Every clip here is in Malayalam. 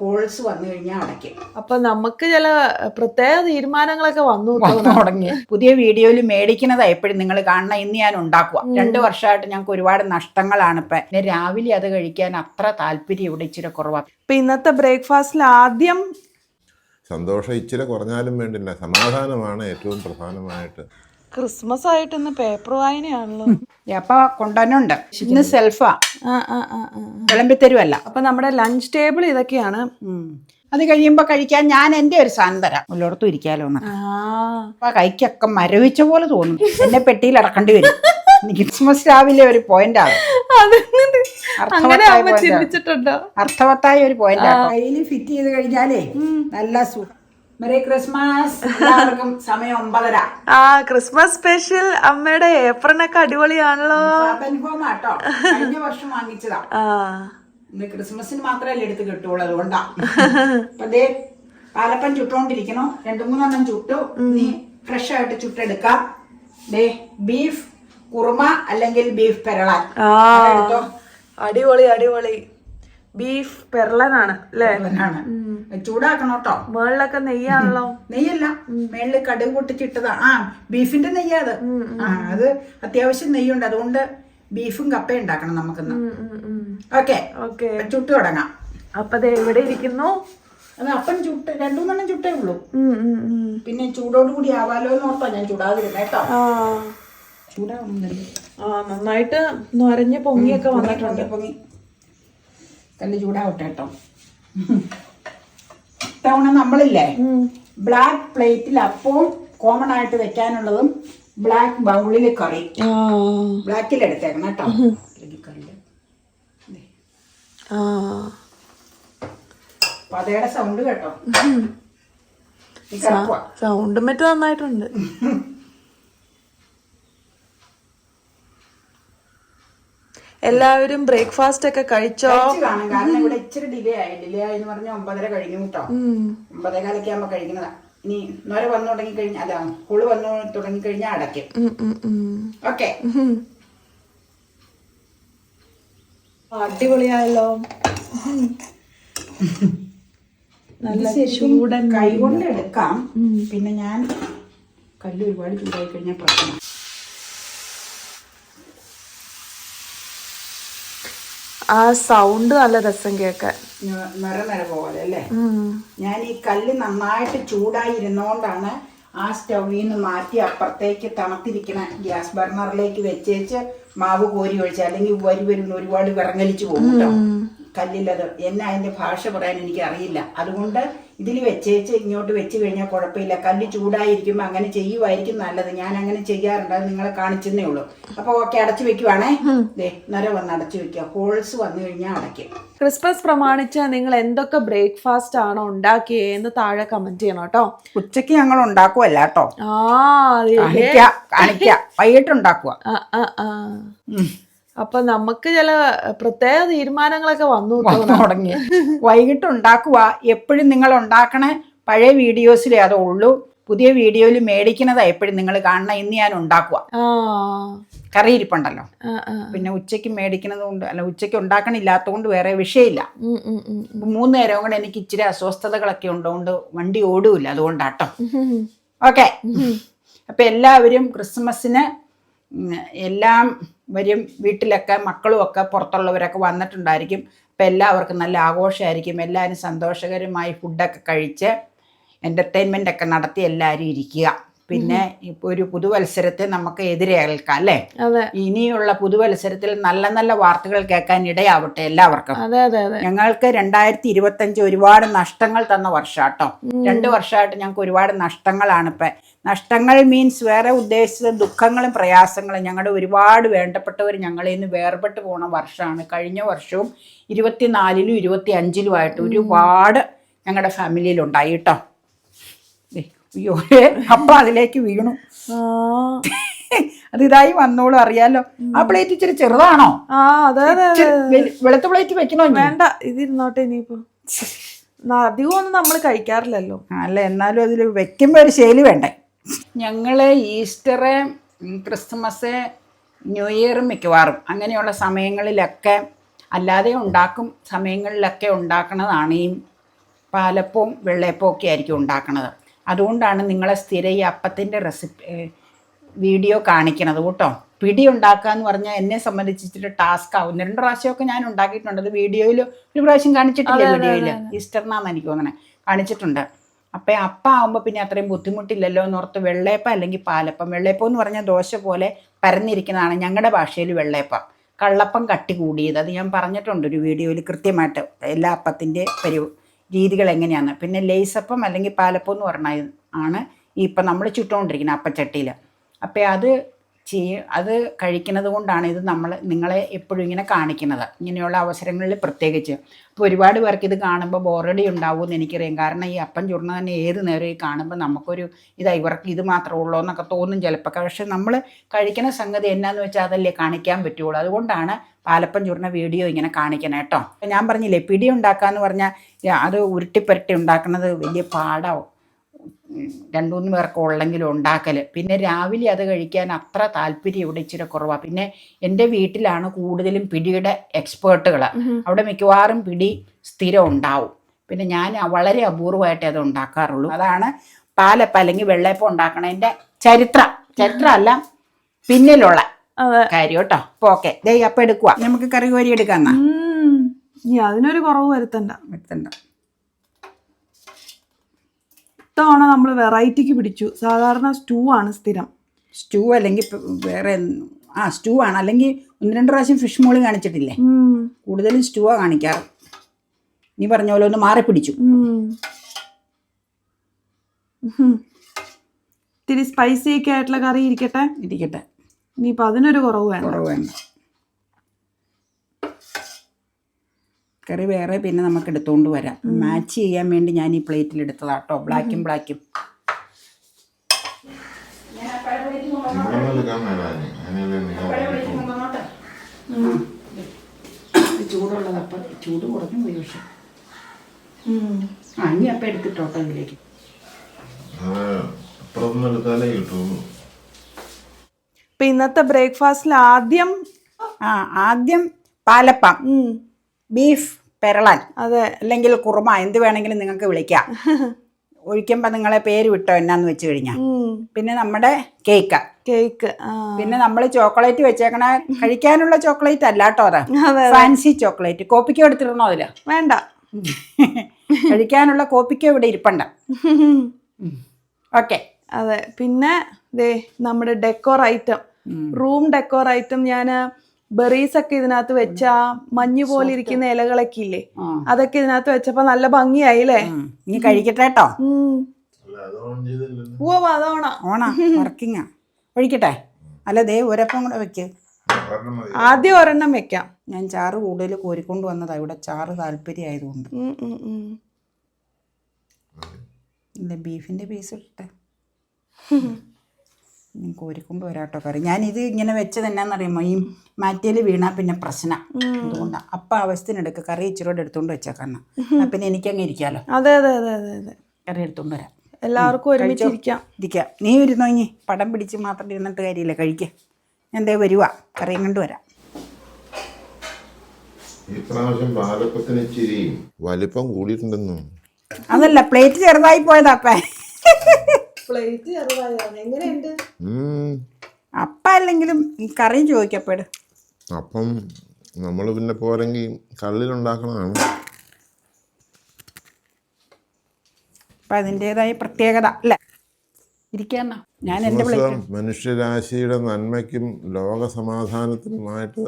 ഹോൾസ് വന്നു കഴിഞ്ഞാൽ അടയ്ക്കും. അപ്പൊ നമുക്ക് ചില പ്രത്യേക തീരുമാനങ്ങളൊക്കെ വന്നു തുടങ്ങി. പുതിയ വീഡിയോയിൽ മേടിക്കുന്നതാ എപ്പോഴും നിങ്ങൾ കാണണം. ഇന്ന് ഞാൻ ഉണ്ടാക്കുക. 2 വർഷമായിട്ട് ഞങ്ങൾക്ക് ഒരുപാട് നഷ്ടങ്ങളാണ്. ഇപ്പം പിന്നെ രാവിലെ അത് കഴിക്കാൻ അത്ര താല്പര്യം ഇവിടെ ഇച്ചിരി കുറവാണ്. ഇപ്പൊ ഇന്നത്തെ ബ്രേക്ക്ഫാസ്റ്റിൽ ആദ്യം സന്തോഷം ഇച്ചിരി കുറഞ്ഞാലും വേണ്ടില്ല, സമാധാനമാണ് ഏറ്റവും പ്രധാനമായിട്ട്. ക്രിസ്മസ് ആയിട്ട് ഇന്ന് പേപ്പർ വായനയാണല്ലോ. അപ്പൊ കൊണ്ടുവന്നുണ്ട്. ഇന്ന് സെൽഫാ, വിളമ്പിത്തരുമല്ല. അപ്പൊ നമ്മുടെ ലഞ്ച് ടേബിൾ ഇതൊക്കെയാണ്. അത് കഴിയുമ്പോ കഴിക്കാൻ ഞാൻ എന്റെ ഒരു സാധനം തരാം. എല്ലായിടത്തും ഇരിക്കാലോ. അപ്പൊ കൈക്കൊക്കെ മരവിച്ച പോലെ തോന്നും. എന്നെ പെട്ടിയിൽ അടക്കേണ്ടി വരും. ക്രിസ്മസ് രാവിലെ ഒരു പോയിന്റ് ആണ്. അർത്ഥവത്തായ ഒരു പോയിന്റ് ആണ്. കയ്യിൽ ഫിറ്റ് ചെയ്ത് കഴിഞ്ഞാലേ നല്ല മെറി ക്രിസ്മസ്. എല്ലാവർക്കും സമയം 9:30. Christmas special. അമ്മയുടെ ഏപ്രിലൊക്കെ അടിപൊളിയാണല്ലോ. കേട്ടോ, കഴിഞ്ഞ വർഷം വാങ്ങിച്ചതാ. ഇന്ന് ക്രിസ്മസിന് മാത്രമല്ലേ എടുത്ത് കിട്ടുള്ളൂ, അതുകൊണ്ടാ. അപ്പൊ ദേ പാലപ്പം ചുട്ടോണ്ടിരിക്കണോ. 2-3 ചുട്ടു. ഇനി ഫ്രഷ് ആയിട്ട് ചുട്ടെടുക്കാം. ദേ ബീഫ് കുറുമ അല്ലെങ്കിൽ ബീഫ് പെരളാൻ. അടിപൊളി അടിപൊളി. ബീഫ് പെരളനാണ് അല്ലേ? ചൂടാക്കണം കേട്ടോ. മേളിലൊക്കെ നെയ്യാണല്ലോ. നെയ്യല്ല, മേളില് കടുക് പൊട്ടിച്ചിട്ടതാ. ബീഫിന്റെ നെയ്യാ അത്. അത് അത്യാവശ്യം നെയ്യുണ്ട്. അതുകൊണ്ട് ബീഫും കപ്പയും ഉണ്ടാക്കണം നമുക്കിന്ന്. ഓക്കെ, ചുട്ടു തുടങ്ങാം. അപ്പൊ എവിടെ ഇരിക്കുന്നു? അത് അപ്പം ചുട്ട് 2-3 ചുട്ടേ ഉള്ളൂ. പിന്നെ ചൂടോടുകൂടി ആവാലോ എന്ന് ഓർത്താ ഞാൻ ചൂടാതിരുന്നേ കേട്ടോ. നന്നായിട്ട് നൊരഞ്ഞ് പൊങ്ങിയൊക്കെ വന്നിട്ടുണ്ട്. പൊങ്ങി കല്ല് ചൂടാവട്ടെ കേട്ടോ. ഇത്തവണ നമ്മളില്ലേ ബ്ലാക്ക് പ്ലേറ്റിൽ അപ്പവും കോമൺ ആയിട്ട് വെക്കാനുള്ളതും ബ്ലാക്ക് ബൗളിൽ കറി ബ്ലാക്കിൽ എടുത്തേക്കണം കേട്ടോ. പതയുടെ സൗണ്ട് കേട്ടോ. സൗണ്ട് മറ്റു നന്നായിട്ടുണ്ട്. എല്ലാവരും ബ്രേക്ക്ഫാസ്റ്റ് ഒക്കെ കഴിച്ചോ? കാണും. കാരണം ഇവിടെ ഇച്ചിരി ഡിലേ ആയെന്ന് പറഞ്ഞ 9:30 കഴിഞ്ഞു കേട്ടോ. 9:15 ആകുമ്പോ കഴിക്കുന്നതാ. ഇനി നൊര വന്നു തുടങ്ങി കഴിഞ്ഞാൽ അതാ കുളി വന്നു തുടങ്ങി കഴിഞ്ഞാൽ അടയ്ക്കും. ഓക്കെ, അടിപൊളിയായല്ലോ. നല്ല ചൂടൻ കൈ കൊണ്ട് എടുക്കാം. പിന്നെ ഞാൻ കല്ല് ഒരുപാട് ചൂടായി കഴിഞ്ഞാൽ പ്രശ്നം. ആ സൗണ്ട് നല്ല രസം കേൾക്കാൻ. നിറ പോലെ അല്ലേ? ഞാൻ ഈ കല്ല് നന്നായിട്ട് ചൂടായിരുന്നോണ്ടാണ് ആ സ്റ്റൗവിൽ നിന്ന് മാറ്റി അപ്പുറത്തേക്ക് തണുത്തിരിക്കണ ഗ്യാസ് ബർണറിലേക്ക് വെച്ചേച്ച് മാവ് കോരി ഒഴിച്ച. അല്ലെങ്കിൽ ഒരുപാട് വിറങ്ങലിച്ചു പോകും കേട്ടോ കല്ലിലത്. എന്നെ അതിന്റെ ഭാഷ പറയാൻ എനിക്ക് അറിയില്ല. അതുകൊണ്ട് ഇതിൽ വെച്ചേച്ച് ഇങ്ങോട്ട് വെച്ച് കഴിഞ്ഞാൽ കുഴപ്പമില്ല. കല്ല് ചൂടായിരിക്കുമ്പോൾ അങ്ങനെ ചെയ്യുമായിരിക്കും നല്ലത്. ഞാൻ അങ്ങനെ ചെയ്യാറുണ്ട്. അത് നിങ്ങളെ കാണിച്ചെന്നേ ഉള്ളൂ. അപ്പൊ ഓക്കെ, അടച്ചു വെക്കുവാണേ. നര വന്ന് അടച്ചു വെക്കുക. ഹോൾസ് വന്നു കഴിഞ്ഞാൽ അടയ്ക്കും. ക്രിസ്മസ് പ്രമാണിച്ച് നിങ്ങൾ എന്തൊക്കെ ബ്രേക്ക്ഫാസ്റ്റ് ആണോ ഉണ്ടാക്കിയെന്ന് താഴെ കമന്റ് ചെയ്യണം കേട്ടോ. ഉച്ചക്ക് ഞങ്ങൾ ഉണ്ടാക്കുവല്ല കേട്ടോ. കാണിക്ക വൈകിട്ട് ഉണ്ടാക്കുക. അപ്പൊ നമുക്ക് ചില പ്രത്യേക തീരുമാനങ്ങളൊക്കെ വന്നു തുടങ്ങി. വൈകിട്ട് ഉണ്ടാക്കുക. എപ്പോഴും നിങ്ങൾ ഉണ്ടാക്കണ പഴയ വീഡിയോസിലേ അതേ ഉള്ളൂ. പുതിയ വീഡിയോയിൽ മേടിക്കുന്നതാ എപ്പോഴും നിങ്ങൾ കാണണം. ഇന്ന് ഞാൻ ഉണ്ടാക്കുക. കറി ഇരിപ്പുണ്ടല്ലോ. പിന്നെ ഉച്ചയ്ക്ക് മേടിക്കുന്നത് കൊണ്ട് അല്ല, ഉച്ചയ്ക്ക് ഉണ്ടാക്കണില്ലാത്തതുകൊണ്ട് വേറെ വിഷയമില്ല. 3 നേരം കൂടെ എനിക്ക് ഇച്ചിരി അസ്വസ്ഥതകളൊക്കെ ഉണ്ടോണ്ട് വണ്ടി ഓടൂല്ല. അതുകൊണ്ടാട്ടോ. ഓക്കെ, അപ്പൊ എല്ലാവരും ക്രിസ്മസിന് എല്ലാം വരും. വീട്ടിലൊക്കെ മക്കളും ഒക്കെ പുറത്തുള്ളവരൊക്കെ വന്നിട്ടുണ്ടായിരിക്കും. അപ്പം എല്ലാവർക്കും നല്ല ആഘോഷമായിരിക്കും. എല്ലാവരും സന്തോഷകരമായി ഫുഡൊക്കെ കഴിച്ച് എൻ്റർടൈൻമെൻ്റ് ഒക്കെ നടത്തി എല്ലാവരും ഇരിക്കുക. പിന്നെ ഇപ്പോൾ ഒരു പുതുവത്സരത്തെ നമുക്ക് എതിരേൽക്കാം അല്ലേ? ഇനിയുള്ള പുതുവത്സരത്തിൽ നല്ല നല്ല വാർത്തകൾ കേൾക്കാൻ ഇടയാവട്ടെ എല്ലാവർക്കും. ഞങ്ങൾക്ക് 2025 ഒരുപാട് നഷ്ടങ്ങൾ തന്ന വർഷാട്ടോ. 2 വർഷമായിട്ട് ഞങ്ങൾക്ക് ഒരുപാട് നഷ്ടങ്ങളാണ്. ഇപ്പം നഷ്ടങ്ങൾ മീൻസ് വേറെ ഉദ്ദേശിച്ചത് ദുഃഖങ്ങളും പ്രയാസങ്ങളും. ഞങ്ങളുടെ ഒരുപാട് വേണ്ടപ്പെട്ടവർ ഞങ്ങളിൽ നിന്ന് വേർപെട്ട് പോണ വർഷമാണ്. കഴിഞ്ഞ വർഷവും 24-ലും 25-ലുമായിട്ട് ഒരുപാട് ഞങ്ങളുടെ ഫാമിലിയിലുണ്ടായി കേട്ടോ. അയ്യോ, അപ്പൊ അതിലേക്ക് വീണു. അത് ഇതായി വന്നോളൂ, അറിയാലോ. ആ പ്ലേറ്റ് ഇച്ചിരി ചെറുതാണോ? വെളുത്ത പ്ലേറ്റ് വെക്കണോ? വേണ്ട, ഇതിരുന്നോട്ടെ. ഇനിയിപ്പോ അധികം ഒന്നും നമ്മൾ കഴിക്കാറില്ലല്ലോ. അല്ല, എന്നാലും അതിൽ വെക്കുമ്പോ ഒരു ശൈലി വേണ്ടേ? ഞങ്ങള് ഈസ്റ്റർ, ക്രിസ്മസ്, ന്യൂ ഇയർ മിക്കവാറും അങ്ങനെയുള്ള സമയങ്ങളിലൊക്കെ അല്ലാതെ ഉണ്ടാക്കും. സമയങ്ങളിലൊക്കെ ഉണ്ടാക്കണതാണ് ഈ പാലപ്പവും വെള്ളയപ്പവും ഒക്കെ ആയിരിക്കും ഉണ്ടാക്കുന്നത്. അതുകൊണ്ടാണ് നിങ്ങളെ സ്ഥിരം ഈ അപ്പത്തിൻ്റെ വീഡിയോ കാണിക്കണത് കേട്ടോ. പിടി ഉണ്ടാക്കുക എന്ന് പറഞ്ഞാൽ എന്നെ സംബന്ധിച്ചിട്ട് ടാസ്ക് ആവും. 2 പ്രാവശ്യമൊക്കെ ഞാൻ ഉണ്ടാക്കിയിട്ടുണ്ട്. അത് വീഡിയോയിൽ ഒരു പ്രാവശ്യം കാണിച്ചിട്ടില്ല. വീഡിയോയിൽ ഈസ്റ്ററിനാന്ന് എനിക്ക് തോന്നണേ കാണിച്ചിട്ടുണ്ട്. അപ്പം അപ്പം ആകുമ്പോൾ പിന്നെ അത്രയും ബുദ്ധിമുട്ടില്ലല്ലോ എന്നോർത്ത് വെള്ളയപ്പം അല്ലെങ്കിൽ പാലപ്പം. വെള്ളയപ്പം എന്ന് പറഞ്ഞാൽ ദോശ പോലെ പരന്നിരിക്കുന്നതാണ് ഞങ്ങളുടെ ഭാഷയിൽ വെള്ളയപ്പം. കള്ളപ്പം കട്ടി കൂടിയത്, അത് ഞാൻ പറഞ്ഞിട്ടുണ്ട് ഒരു വീഡിയോയിൽ കൃത്യമായിട്ട് എല്ലാ അപ്പത്തിൻ്റെ രീതികൾ എങ്ങനെയാണ്. പിന്നെ ലേസപ്പം അല്ലെങ്കിൽ പാലപ്പം എന്ന് പറഞ്ഞാൽ ആണ് ഇപ്പം നമ്മൾ ചുട്ടുകൊണ്ടിരിക്കുന്നത് അപ്പച്ചട്ടിയിൽ. അപ്പം അത് കഴിക്കുന്നത് കൊണ്ടാണ് ഇത് നിങ്ങളെ എപ്പോഴും ഇങ്ങനെ കാണിക്കുന്നത്, ഇങ്ങനെയുള്ള അവസരങ്ങളിൽ പ്രത്യേകിച്ച്. അപ്പോൾ ഒരുപാട് പേർക്ക് ഇത് കാണുമ്പോൾ ബോറടി ഉണ്ടാവുമെന്ന് എനിക്കറിയാം. കാരണം ഈ അപ്പം ചുരുണ തന്നെ ഏത് നേരം ഈ കാണുമ്പോൾ നമുക്കൊരു ഇവർക്ക് ഇത് മാത്രമേ ഉള്ളൂ എന്നൊക്കെ തോന്നും ചിലപ്പോൾ. പക്ഷെ നമ്മൾ കഴിക്കുന്ന സംഗതി എന്നാന്ന് വെച്ചാൽ അതല്ലേ കാണിക്കാൻ പറ്റുള്ളൂ. അതുകൊണ്ടാണ് പാലപ്പം ചുരുണ വീഡിയോ ഇങ്ങനെ കാണിക്കണം കേട്ടോ. ഞാൻ പറഞ്ഞില്ലേ, പിടി ഉണ്ടാക്കാന്ന് പറഞ്ഞാൽ അത് ഉരുട്ടിപ്പുരട്ടി ഉണ്ടാക്കുന്നത് വലിയ പാടാവും. 2-3 പേർക്ക് ഉള്ളെങ്കിലും ഉണ്ടാക്കൽ. പിന്നെ രാവിലെ അത് കഴിക്കാൻ അത്ര താല്പര്യം ഇവിടെ ഇച്ചിരി കുറവാണ്. പിന്നെ എൻ്റെ വീട്ടിലാണ് കൂടുതലും പിടിയുടെ എക്സ്പേർട്ടുകൾ. അവിടെ മിക്കവാറും പിടി സ്ഥിരം ഉണ്ടാവും. പിന്നെ ഞാൻ വളരെ അപൂർവമായിട്ടേ അത് ഉണ്ടാക്കാറുള്ളൂ. അതാണ് പാലപ്പം അല്ലെങ്കിൽ വെള്ളയപ്പം ഉണ്ടാക്കണതിൻ്റെ ചരിത്രമല്ല പിന്നിലുള്ള കാര്യം കേട്ടോ. അപ്പോൾ ഓക്കെ, അപ്പം എടുക്കുക, നമുക്ക് കറി കോരി എടുക്കാന്നാ. അതിനൊരു കുറവ് വരുത്തണ്ട. ഇത്തവണ നമ്മൾ വെറൈറ്റിക്ക് പിടിച്ചു. സാധാരണ സ്റ്റൂ ആണ് സ്ഥിരം. സ്റ്റൂ അല്ലെങ്കിൽ വേറെ സ്റ്റൂ ആണ്. അല്ലെങ്കിൽ 1-2 പ്രാവശ്യം ഫിഷ് മോളി കാണിച്ചിട്ടില്ലേ? കൂടുതലും സ്റ്റൂവാണ് കാണിക്കാറ്. നീ പറഞ്ഞ പോലെ ഒന്ന് മാറി പിടിച്ചു. ഇത്തിരി സ്പൈസി ഒക്കെ ആയിട്ടുള്ള കറി ഇരിക്കട്ടെ. ഇനിയിപ്പോൾ അതിനൊരു കുറവ് വേണ്ട. കറി വേറെ പിന്നെ നമുക്ക് എടുത്തുകൊണ്ട് വരാം. മാച്ച് ചെയ്യാൻ വേണ്ടി ഞാൻ ഈ പ്ലേറ്റിൽ എടുത്തതാട്ടോ, ബ്ലാക്കും. ചൂടുള്ളതപ്പം ചൂട് കുറഞ്ഞു പോയി. പക്ഷെ ഇനി അപ്പം എടുത്തിട്ടോട്ടോ ഇതിലേക്ക്. ഇപ്പം ഇന്നത്തെ ബ്രേക്ക്ഫാസ്റ്റിൽ ആദ്യം പാലപ്പം, ബീഫ് പെരളൻ, അതെ, അല്ലെങ്കിൽ കുറുമ, എന്ത് വേണമെങ്കിലും നിങ്ങൾക്ക് വിളിക്കാം. ഒഴിക്കുമ്പോൾ നിങ്ങളെ പേര് വിട്ടോ എന്നാന്ന് വെച്ച് കഴിഞ്ഞാൽ. പിന്നെ നമ്മുടെ കേക്ക്, പിന്നെ നമ്മൾ ചോക്ലേറ്റ് വെച്ചേക്കണ കഴിക്കാനുള്ള ചോക്ലേറ്റ് അല്ല കേട്ടോ, അത് ഫാൻസി ചോക്ലേറ്റ്. കോപ്പിക്കോ എടുത്തിടണോ? അതില് വേണ്ട. കഴിക്കാനുള്ള കോപ്പിക്കോ ഇവിടെ ഇരിപ്പുണ്ട്. ഓക്കെ, അതെ. പിന്നെ നമ്മുടെ decor item, room decor item, ഞാൻ ബെറീസ് ഒക്കെ ഇതിനകത്ത് വെച്ച മഞ്ഞ് പോലെ ഇരിക്കുന്ന ഇലകളൊക്കെ ഇല്ലേ, അതൊക്കെ ഇതിനകത്ത് വെച്ചപ്പോ നല്ല ഭംഗിയായില്ലേ. ഇനി കഴിക്കട്ടെ കേട്ടോ. വർക്കിങ്ങാ, ഒഴിക്കട്ടെ. അല്ല, ഒരപ്പം കൂടെ വെക്ക്. ആദ്യം ഒരെണ്ണം വെക്കാം. ഞാൻ ചാറ് കൂടുതൽ കോരിക്കൊണ്ട് വന്നതാ. ഇവിടെ ചാറ് താല്പര്യം ആയതുകൊണ്ട്. ബീഫിന്റെ പീസ് ഇട്ടെ. കോരിക്കുമ്പോൾ വരാട്ടോ കറി. ഞാനിത് ഇങ്ങനെ വെച്ചത് എന്നാന്നറിയുമോ, ഈ മാറ്റിയിൽ വീണാൽ പിന്നെ പ്രശ്നം. അതുകൊണ്ടാണ് അപ്പം ആവശ്യത്തിനെടുക്കുക. കറി ഇച്ചിരോടെ എടുത്തുകൊണ്ട് വെച്ചേക്കണം. പിന്നെ എനിക്കങ്ങ് ഇരിക്കാമല്ലോ. അതെ, കറി എടുത്തുകൊണ്ട് വരാം. എല്ലാവർക്കും ഒരുമിച്ചിരിക്കാം. നീ ഇരുന്നോ, ഇനി പടം പിടിച്ച് മാത്രം ഇരുന്നിട്ട് കാര്യമില്ല. കഴിക്കുക. എന്തേ വരുവാ, കറിയും കൊണ്ട് വരാം. വലിപ്പം കൂടിയിട്ടുണ്ടെന്നു. അതല്ല, പ്ലേറ്റ് ചെറുതായി പോയതാപ്പേ. അപ്പം അല്ലെങ്കിലും കറി ചോദിക്കപ്പെട്. അപ്പം നമ്മൾ പിന്നെ പോരെങ്കിൽ കള്ളിലുണ്ടാക്കണതാണ്. അപ്പം അതിൻ്റെതായ പ്രത്യേകത അല്ലേ. ഇരിക്കാന്നാ ഞാൻ എൻ്റെ മനുഷ്യരാശിയുടെ നന്മയ്ക്കും ലോകസമാധാനത്തിനുമായിട്ട്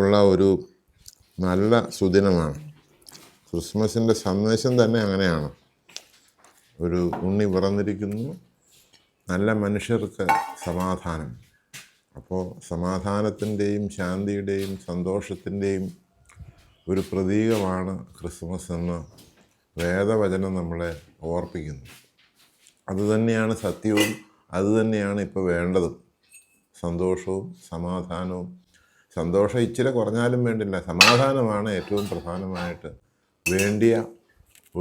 ഉള്ള ഒരു നല്ല സുദിനമാണ്. ക്രിസ്മസിൻ്റെ സന്ദേശം തന്നെ അങ്ങനെയാണ്. ഒരു ഉണ്ണി പിറന്നിരിക്കുന്നു, നല്ല മനുഷ്യർക്ക് സമാധാനം. അപ്പോൾ സമാധാനത്തിൻ്റെയും ശാന്തിയുടെയും സന്തോഷത്തിൻ്റെയും ഒരു പ്രതീകമാണ് ക്രിസ്മസ് എന്ന് വേദവചനം നമ്മളെ ഓർപ്പിക്കുന്നു. അതുതന്നെയാണ് സത്യവും, അതുതന്നെയാണ് ഇപ്പോൾ വേണ്ടതും. സന്തോഷവും സമാധാനവും. സന്തോഷം ഇച്ചിരി കുറഞ്ഞാലും വേണ്ടില്ല, സമാധാനമാണ് ഏറ്റവും പ്രധാനമായിട്ട് വേണ്ടിയ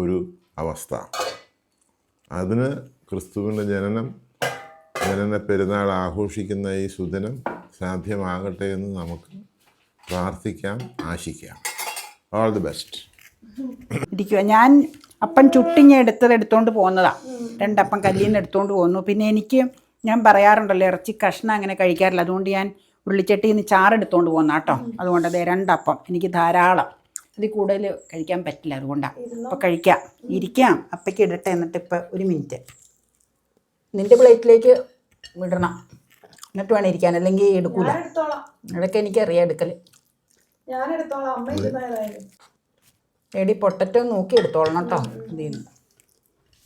ഒരു അവസ്ഥ. അതിന് ക്രിസ്തുവിൻ്റെ ജനന പെരുന്നാൾ ആഘോഷിക്കുന്ന ഈ സുദിനം സാധ്യമാകട്ടെ എന്ന് നമുക്ക് പ്രാർത്ഥിക്കാം, ആശിക്കാം. All the best. ഇരിക്കുക. ഞാൻ അപ്പം ചുട്ടിങ്ങ എടുത്തോണ്ട് പോകുന്നതാണ്. 2 അപ്പം കല്ലിൽ നിന്ന് എടുത്തോണ്ട് പോന്നു. പിന്നെ എനിക്ക് ഞാൻ പറയാറുണ്ടല്ലോ ഇറച്ചി കഷ്ണം അങ്ങനെ കഴിക്കാറില്ല. അതുകൊണ്ട് ഞാൻ ഉള്ളിച്ചട്ടിയിൽ നിന്ന് ചാറെടുത്തോണ്ട് പോകുന്ന കേട്ടോ. അതുകൊണ്ട് അതേ 2 അപ്പം എനിക്ക് ധാരാളം. ഇതിൽ കൂടുതൽ കഴിക്കാൻ പറ്റില്ല, അതുകൊണ്ടാണ്. അപ്പോൾ കഴിക്കാം, ഇരിക്കാം. അപ്പയ്ക്ക് ഇടട്ടെ. എന്നിട്ട് ഇപ്പം 1 മിനിറ്റ് നിൻ്റെ പ്ലേറ്റിലേക്ക് വിടണം, എന്നിട്ട് വേണം ഇരിക്കാൻ, അല്ലെങ്കിൽ എടുക്കൂല. ഇടയ്ക്ക് എനിക്കറിയാം എടുക്കൽ. എടി പൊട്ടറ്റോ നോക്കി എടുത്തോളണം കേട്ടോ. ഇതിന്ന്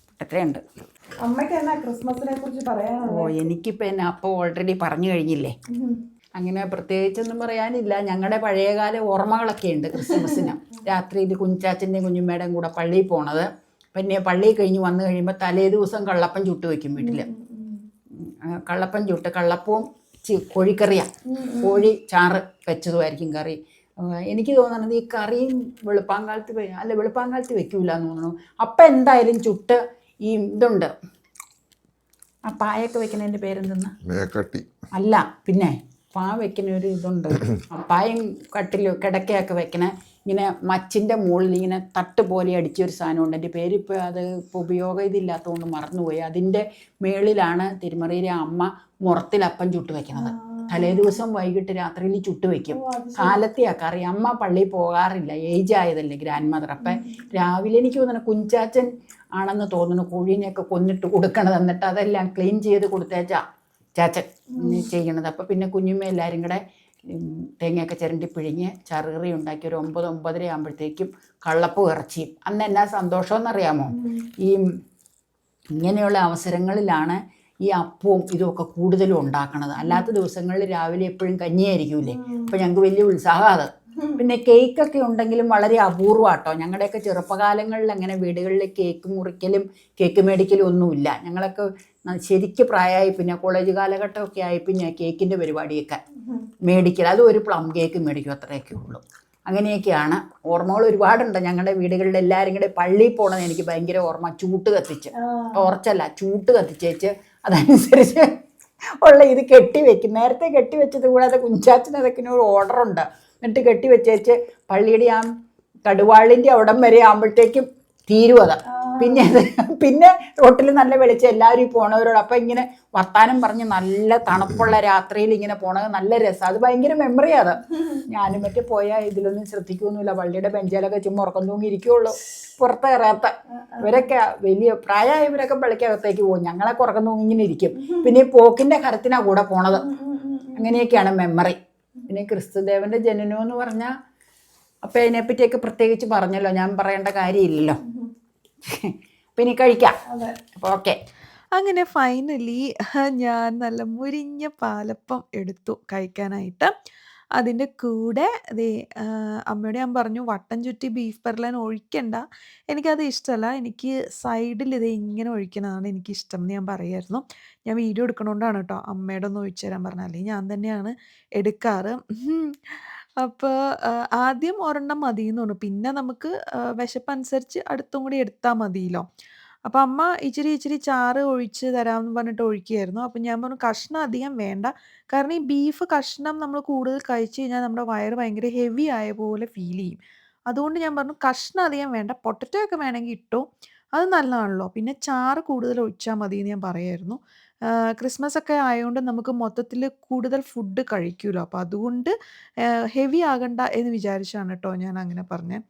പൊട്ടറ്റോ ഉണ്ട്. ഓ എനിക്കിപ്പോൾ എന്നെ അപ്പോൾ ഓൾറെഡി പറഞ്ഞു കഴിഞ്ഞില്ലേ. അങ്ങനെ പ്രത്യേകിച്ചൊന്നും പറയാനില്ല. ഞങ്ങളുടെ പഴയകാല ഓർമ്മകളൊക്കെ ഉണ്ട് ക്രിസ്മസിന്. രാത്രിയിൽ കുഞ്ചാച്ചൻ്റെയും കുഞ്ഞുമ്മയുടെയും കൂടെ പള്ളിയിൽ പോണത്. പിന്നെ പള്ളി കഴിഞ്ഞ് വന്നു കഴിയുമ്പോൾ തലേ ദിവസം കള്ളപ്പം ചുട്ട് വയ്ക്കും വീട്ടിൽ. കള്ളപ്പം ചുട്ട്, കള്ളപ്പവും കോഴിക്കറിയാണ്, കോഴി ചാറ് വെച്ചതുമായിരിക്കും കറി. എനിക്ക് തോന്നുന്നത് ഈ കറിയും വെളുപ്പാങ്കാലത്ത് വെക്കൂല എന്ന് തോന്നുന്നു. അപ്പം എന്തായാലും ചുട്ട് ഈ ഇതുണ്ട്, ആ പായൊക്കെ വെക്കുന്നതിൻ്റെ പേരെന്തെന്ന് അല്ല, പിന്നെ പാ വെക്കുന്ന ഒരു ഇതുണ്ട്, പായും കിടക്കയൊക്കെ വെക്കണ ഇങ്ങനെ മച്ചിൻ്റെ മുകളിൽ ഇങ്ങനെ തട്ട് പോലെ അടിച്ചൊരു സാധനമുണ്ട്. എൻ്റെ പേരിപ്പോൾ അത് ഇപ്പോൾ ഉപയോഗം ഇതില്ലാത്തതുകൊണ്ട് മറന്നുപോയി. അതിൻ്റെ മേളിലാണ് തിരുമറിയിലെ അമ്മ മുറത്തിലപ്പം ചുട്ട് വെക്കണത്. തലേ ദിവസം വൈകിട്ട് രാത്രിയിൽ ചുട്ട് വയ്ക്കും. കാലത്തെയാ കറി. അമ്മ പള്ളിയിൽ പോകാറില്ല, ഏജ് ആയതല്ലേ ഗ്രാൻഡ് മദർ. അപ്പം രാവിലെ എനിക്ക് തോന്നുന്നു കുഞ്ചാച്ചൻ ആണെന്ന് തോന്നുന്നു കോഴീനെയൊക്കെ കൊന്നിട്ട് കൊടുക്കണത്. എന്നിട്ട് അതെല്ലാം ക്ലീൻ ചെയ്ത് കൊടുത്തേച്ചാ ചാച്ചൻ ചെയ്യണത്. അപ്പോൾ പിന്നെ കുഞ്ഞുമ്മ എല്ലാവരും കൂടെ തേങ്ങയൊക്കെ ചിരണ്ടി പിഴിഞ്ഞ് ചറുകറി ഉണ്ടാക്കി ഒരു 9-9:30 ആകുമ്പോഴത്തേക്കും കള്ളപ്പും ഇറച്ചിയും. അന്ന് എന്നാ സന്തോഷമെന്നറിയാമോ? ഈ ഇങ്ങനെയുള്ള അവസരങ്ങളിലാണ് ഈ അപ്പവും ഇതുമൊക്കെ കൂടുതലും ഉണ്ടാക്കണത്. അല്ലാത്ത ദിവസങ്ങളിൽ രാവിലെ എപ്പോഴും കഞ്ഞിയായിരിക്കൂലേ. അപ്പോൾ ഞങ്ങൾക്ക് വലിയ ഉത്സാഹം അത്. പിന്നെ കേക്കൊക്കെ ഉണ്ടെങ്കിലും വളരെ അപൂർവമാട്ടോ. ഞങ്ങളുടെയൊക്കെ ചെറുപ്പകാലങ്ങളിൽ അങ്ങനെ വീടുകളിൽ കേക്ക് മുറിക്കലും കേക്ക് മേടിക്കലും ഒന്നുമില്ല. ഞങ്ങളൊക്കെ ശരിക്ക് പ്രായമായി പിന്നെ കോളേജ് കാലഘട്ടമൊക്കെ ആയി പിന്നെ കേക്കിൻ്റെ പരിപാടിയൊക്കെ മേടിക്കൽ. അതും ഒരു പ്ലം കേക്ക് മേടിക്കും, അത്രയൊക്കെ ഉള്ളൂ. അങ്ങനെയൊക്കെയാണ്. ഓർമ്മകൾ ഒരുപാടുണ്ട്. ഞങ്ങളുടെ വീടുകളിൽ എല്ലാവരും കൂടെ പള്ളിയിൽ പോകണമെന്ന് എനിക്ക് ഭയങ്കര ഓർമ്മ. ചൂട്ട് കത്തിച്ച്, ടോർച്ചല്ല ചൂട്ട് കത്തിച്ചേച്ച് അതനുസരിച്ച് ഉള്ള ഇത് കെട്ടിവെക്കും. നേരത്തെ കെട്ടിവെച്ചത് കൂടാതെ കുഞ്ചാച്ചന് അതൊക്കെ ഒരു ഓർഡറുണ്ട്. എന്നിട്ട് കെട്ടിവെച്ചേച്ച് പള്ളിയുടെ ആ കടുവാളിൻ്റെ അവിടം വരെ ആകുമ്പോഴത്തേക്കും തീരും അത്. പിന്നെ റോട്ടിൽ നല്ല വെളിച്ചം, എല്ലാവരും പോണവരോട്. അപ്പം ഇങ്ങനെ വർത്താനം പറഞ്ഞ് നല്ല തണുപ്പുള്ള രാത്രിയിൽ ഇങ്ങനെ പോണത് നല്ല രസം. അത് ഭയങ്കര മെമ്മറിയാണ് അത്. ഞാനും മറ്റേ പോയാൽ ഇതിലൊന്നും ശ്രദ്ധിക്കുകയൊന്നുമില്ല. പള്ളിയുടെ ബെഞ്ചിലൊക്കെ ചുമ്മാ ഉറക്കം തൂങ്ങി ഇരിക്കുകയുള്ളൂ, പുറത്ത് കയറാത്ത. ഇവരൊക്കെ വലിയ പ്രായമായവരൊക്കെ പള്ളിക്കകത്തേക്ക് പോകും, ഞങ്ങളൊക്കെ ഉറക്കം തൂങ്ങി ഇങ്ങനെ ഇരിക്കും. പിന്നെ ഈ പോക്കിൻ്റെ കരത്തിനാണ് കൂടെ പോണത്. അങ്ങനെയൊക്കെയാണ് മെമ്മറി. പിന്നെ ക്രിസ്തുദേവൻ്റെ ജനനം എന്ന് പറഞ്ഞാൽ അപ്പം അതിനെപ്പറ്റിയൊക്കെ പ്രത്യേകിച്ച് പറഞ്ഞല്ലോ, ഞാൻ പറയേണ്ട കാര്യമില്ലല്ലോ. പിന്നെ കഴിക്കാം. അപ്പോൾ ഓക്കെ. അങ്ങനെ ഫൈനലി ഞാൻ നല്ല മുരിഞ്ഞ പാലപ്പം എടുത്തു കഴിക്കാനായിട്ട്. അതിൻ്റെ കൂടെ അമ്മയോട് ഞാൻ പറഞ്ഞു വട്ടം ചുറ്റി ബീഫ് പെർലൻ ഒഴിക്കണ്ട, എനിക്കത് ഇഷ്ടമല്ല, എനിക്ക് സൈഡിൽ ഇങ്ങനെ ഒഴിക്കുന്നതാണ് എനിക്കിഷ്ടം എന്ന് ഞാൻ പറയായിരുന്നു. ഞാൻ വീഡിയോ എടുക്കണോണ്ടാണ് കേട്ടോ അമ്മയോട് ഒന്ന് ഒഴിച്ചു തരാൻ പറഞ്ഞത്, അല്ലെങ്കിൽ ഞാൻ തന്നെയാണ് എടുക്കാറ്. അപ്പോൾ ആദ്യം ഒരെണ്ണം മതി എന്ന് തോന്നുന്നു, പിന്നെ നമുക്ക് വിശപ്പനുസരിച്ച് അടുത്തും കൂടി എടുത്താൽ മതിയല്ലോ. അപ്പോൾ അമ്മ ഇച്ചിരി ചാറ് ഒഴിച്ച് തരാമെന്ന് പറഞ്ഞിട്ട് ഒഴിക്കുകയായിരുന്നു. അപ്പം ഞാൻ പറഞ്ഞു കഷ്ണം അധികം വേണ്ട, കാരണം ഈ ബീഫ് കഷ്ണം നമ്മൾ കൂടുതൽ കഴിച്ച് കഴിഞ്ഞാൽ നമ്മുടെ വയറ് ഭയങ്കര ഹെവി ആയ പോലെ ഫീൽ ചെയ്യും. അതുകൊണ്ട് ഞാൻ പറഞ്ഞു കഷ്ണം അധികം വേണ്ട, പൊട്ടറ്റോ ഒക്കെ വേണമെങ്കിൽ ഇട്ടോ, അത് നല്ലതാണല്ലോ, പിന്നെ ചാറ് കൂടുതൽ ഒഴിച്ചാൽ മതി എന്ന് ഞാൻ പറയായിരുന്നു. ക്രിസ്മസ് ഒക്കെ ആയതുകൊണ്ട് നമുക്ക് മൊത്തത്തിൽ കൂടുതൽ ഫുഡ് കഴിക്കുമല്ലോ, അപ്പോൾ അതുകൊണ്ട് ഹെവി ആകണ്ട എന്ന് വിചാരിച്ചാണ് കേട്ടോ ഞാൻ അങ്ങനെ പറഞ്ഞത്.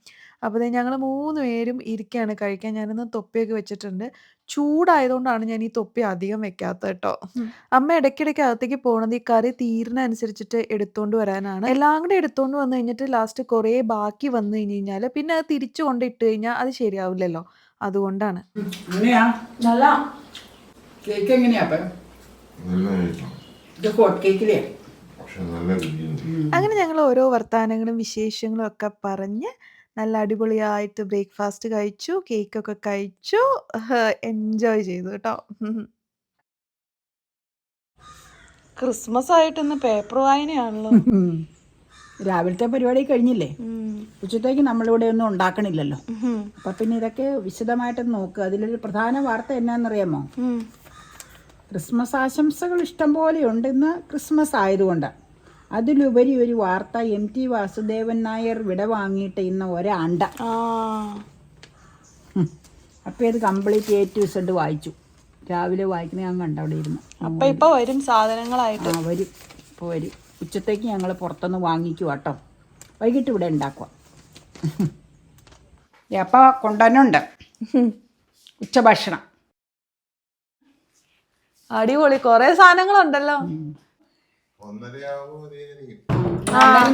അപ്പോൾ ഞങ്ങൾ 3 പേരും ഇരിക്കുകയാണ് കഴിക്കാൻ. ഞാനിന്ന് തൊപ്പിയൊക്കെ വെച്ചിട്ടുണ്ട്. ചൂടായതുകൊണ്ടാണ് ഞാൻ ഈ തൊപ്പി അധികം വെക്കാത്തത് കേട്ടോ. അമ്മ ഇടയ്ക്കിടയ്ക്ക് അകത്തേക്ക് പോകണത് ഈ കറി തീരുന്നതനുസരിച്ചിട്ട് എടുത്തുകൊണ്ട് വരാനാണ്. എല്ലാം കൂടെ എടുത്തുകൊണ്ട് വന്നു കഴിഞ്ഞിട്ട് ലാസ്റ്റ് കുറേ ബാക്കി വന്നു കഴിഞ്ഞാൽ പിന്നെ അത് തിരിച്ചു കൊണ്ടിട്ട് കഴിഞ്ഞാൽ അത് ശരിയാവില്ലല്ലോ, അതുകൊണ്ടാണ്. നല്ല കേക്ക് എങ്ങനെയാ? അങ്ങനെ ഞങ്ങൾ ഓരോ വർത്തമാനങ്ങളും വിശേഷങ്ങളും ഒക്കെ പറഞ്ഞ് നല്ല അടിപൊളിയായിട്ട് ബ്രേക്ക്ഫാസ്റ്റ് കഴിച്ചു, കേക്കൊക്കെ കഴിച്ചു, എൻജോയ് ചെയ്തു കേട്ടോ. ക്രിസ്മസ് ആയിട്ട് ഇന്ന് പേപ്പർ വായനയാണല്ലോ. രാവിലത്തെ പരിപാടി കഴിഞ്ഞില്ലേ, ഉച്ചത്തേക്ക് നമ്മളിവിടെ ഒന്നും ഉണ്ടാക്കണില്ലല്ലോ. അപ്പം പിന്നെ ഇതൊക്കെ വിശദമായിട്ട് നോക്കുക. അതിലൊരു പ്രധാന വാർത്ത എന്നാന്നറിയാമോ? ക്രിസ്മസ് ആശംസകൾ ഇഷ്ടം പോലെയുണ്ട് ഇന്ന് ക്രിസ്മസ് ആയതുകൊണ്ട്. അതിലുപരി ഒരു വാർത്ത, MT വാസുദേവൻ നായർ വിട വാങ്ങിയിട്ട് ഇന്ന് ഒരാണ്ട. അപ്പോൾ ഇത് കംപ്ലീറ്റ് A to Z വായിച്ചു. രാവിലെ വായിക്കുന്ന ഞാൻ കണ്ട അവിടെ ഇരുന്നു. അപ്പം ഇപ്പോൾ വരും സാധനങ്ങളായിട്ട്. വരും, ഇപ്പോൾ വരും. ഉച്ചത്തേക്ക് ഞങ്ങൾ പുറത്തുനിന്ന് വാങ്ങിക്കുക കേട്ടോ. വൈകിട്ട് ഇവിടെ ഉണ്ടാക്കുക. അപ്പോൾ കൊണ്ടുവന്നുണ്ട് ഉച്ചഭക്ഷണം. അടിപൊളി, കുറേ സാധനങ്ങളുണ്ടല്ലോ.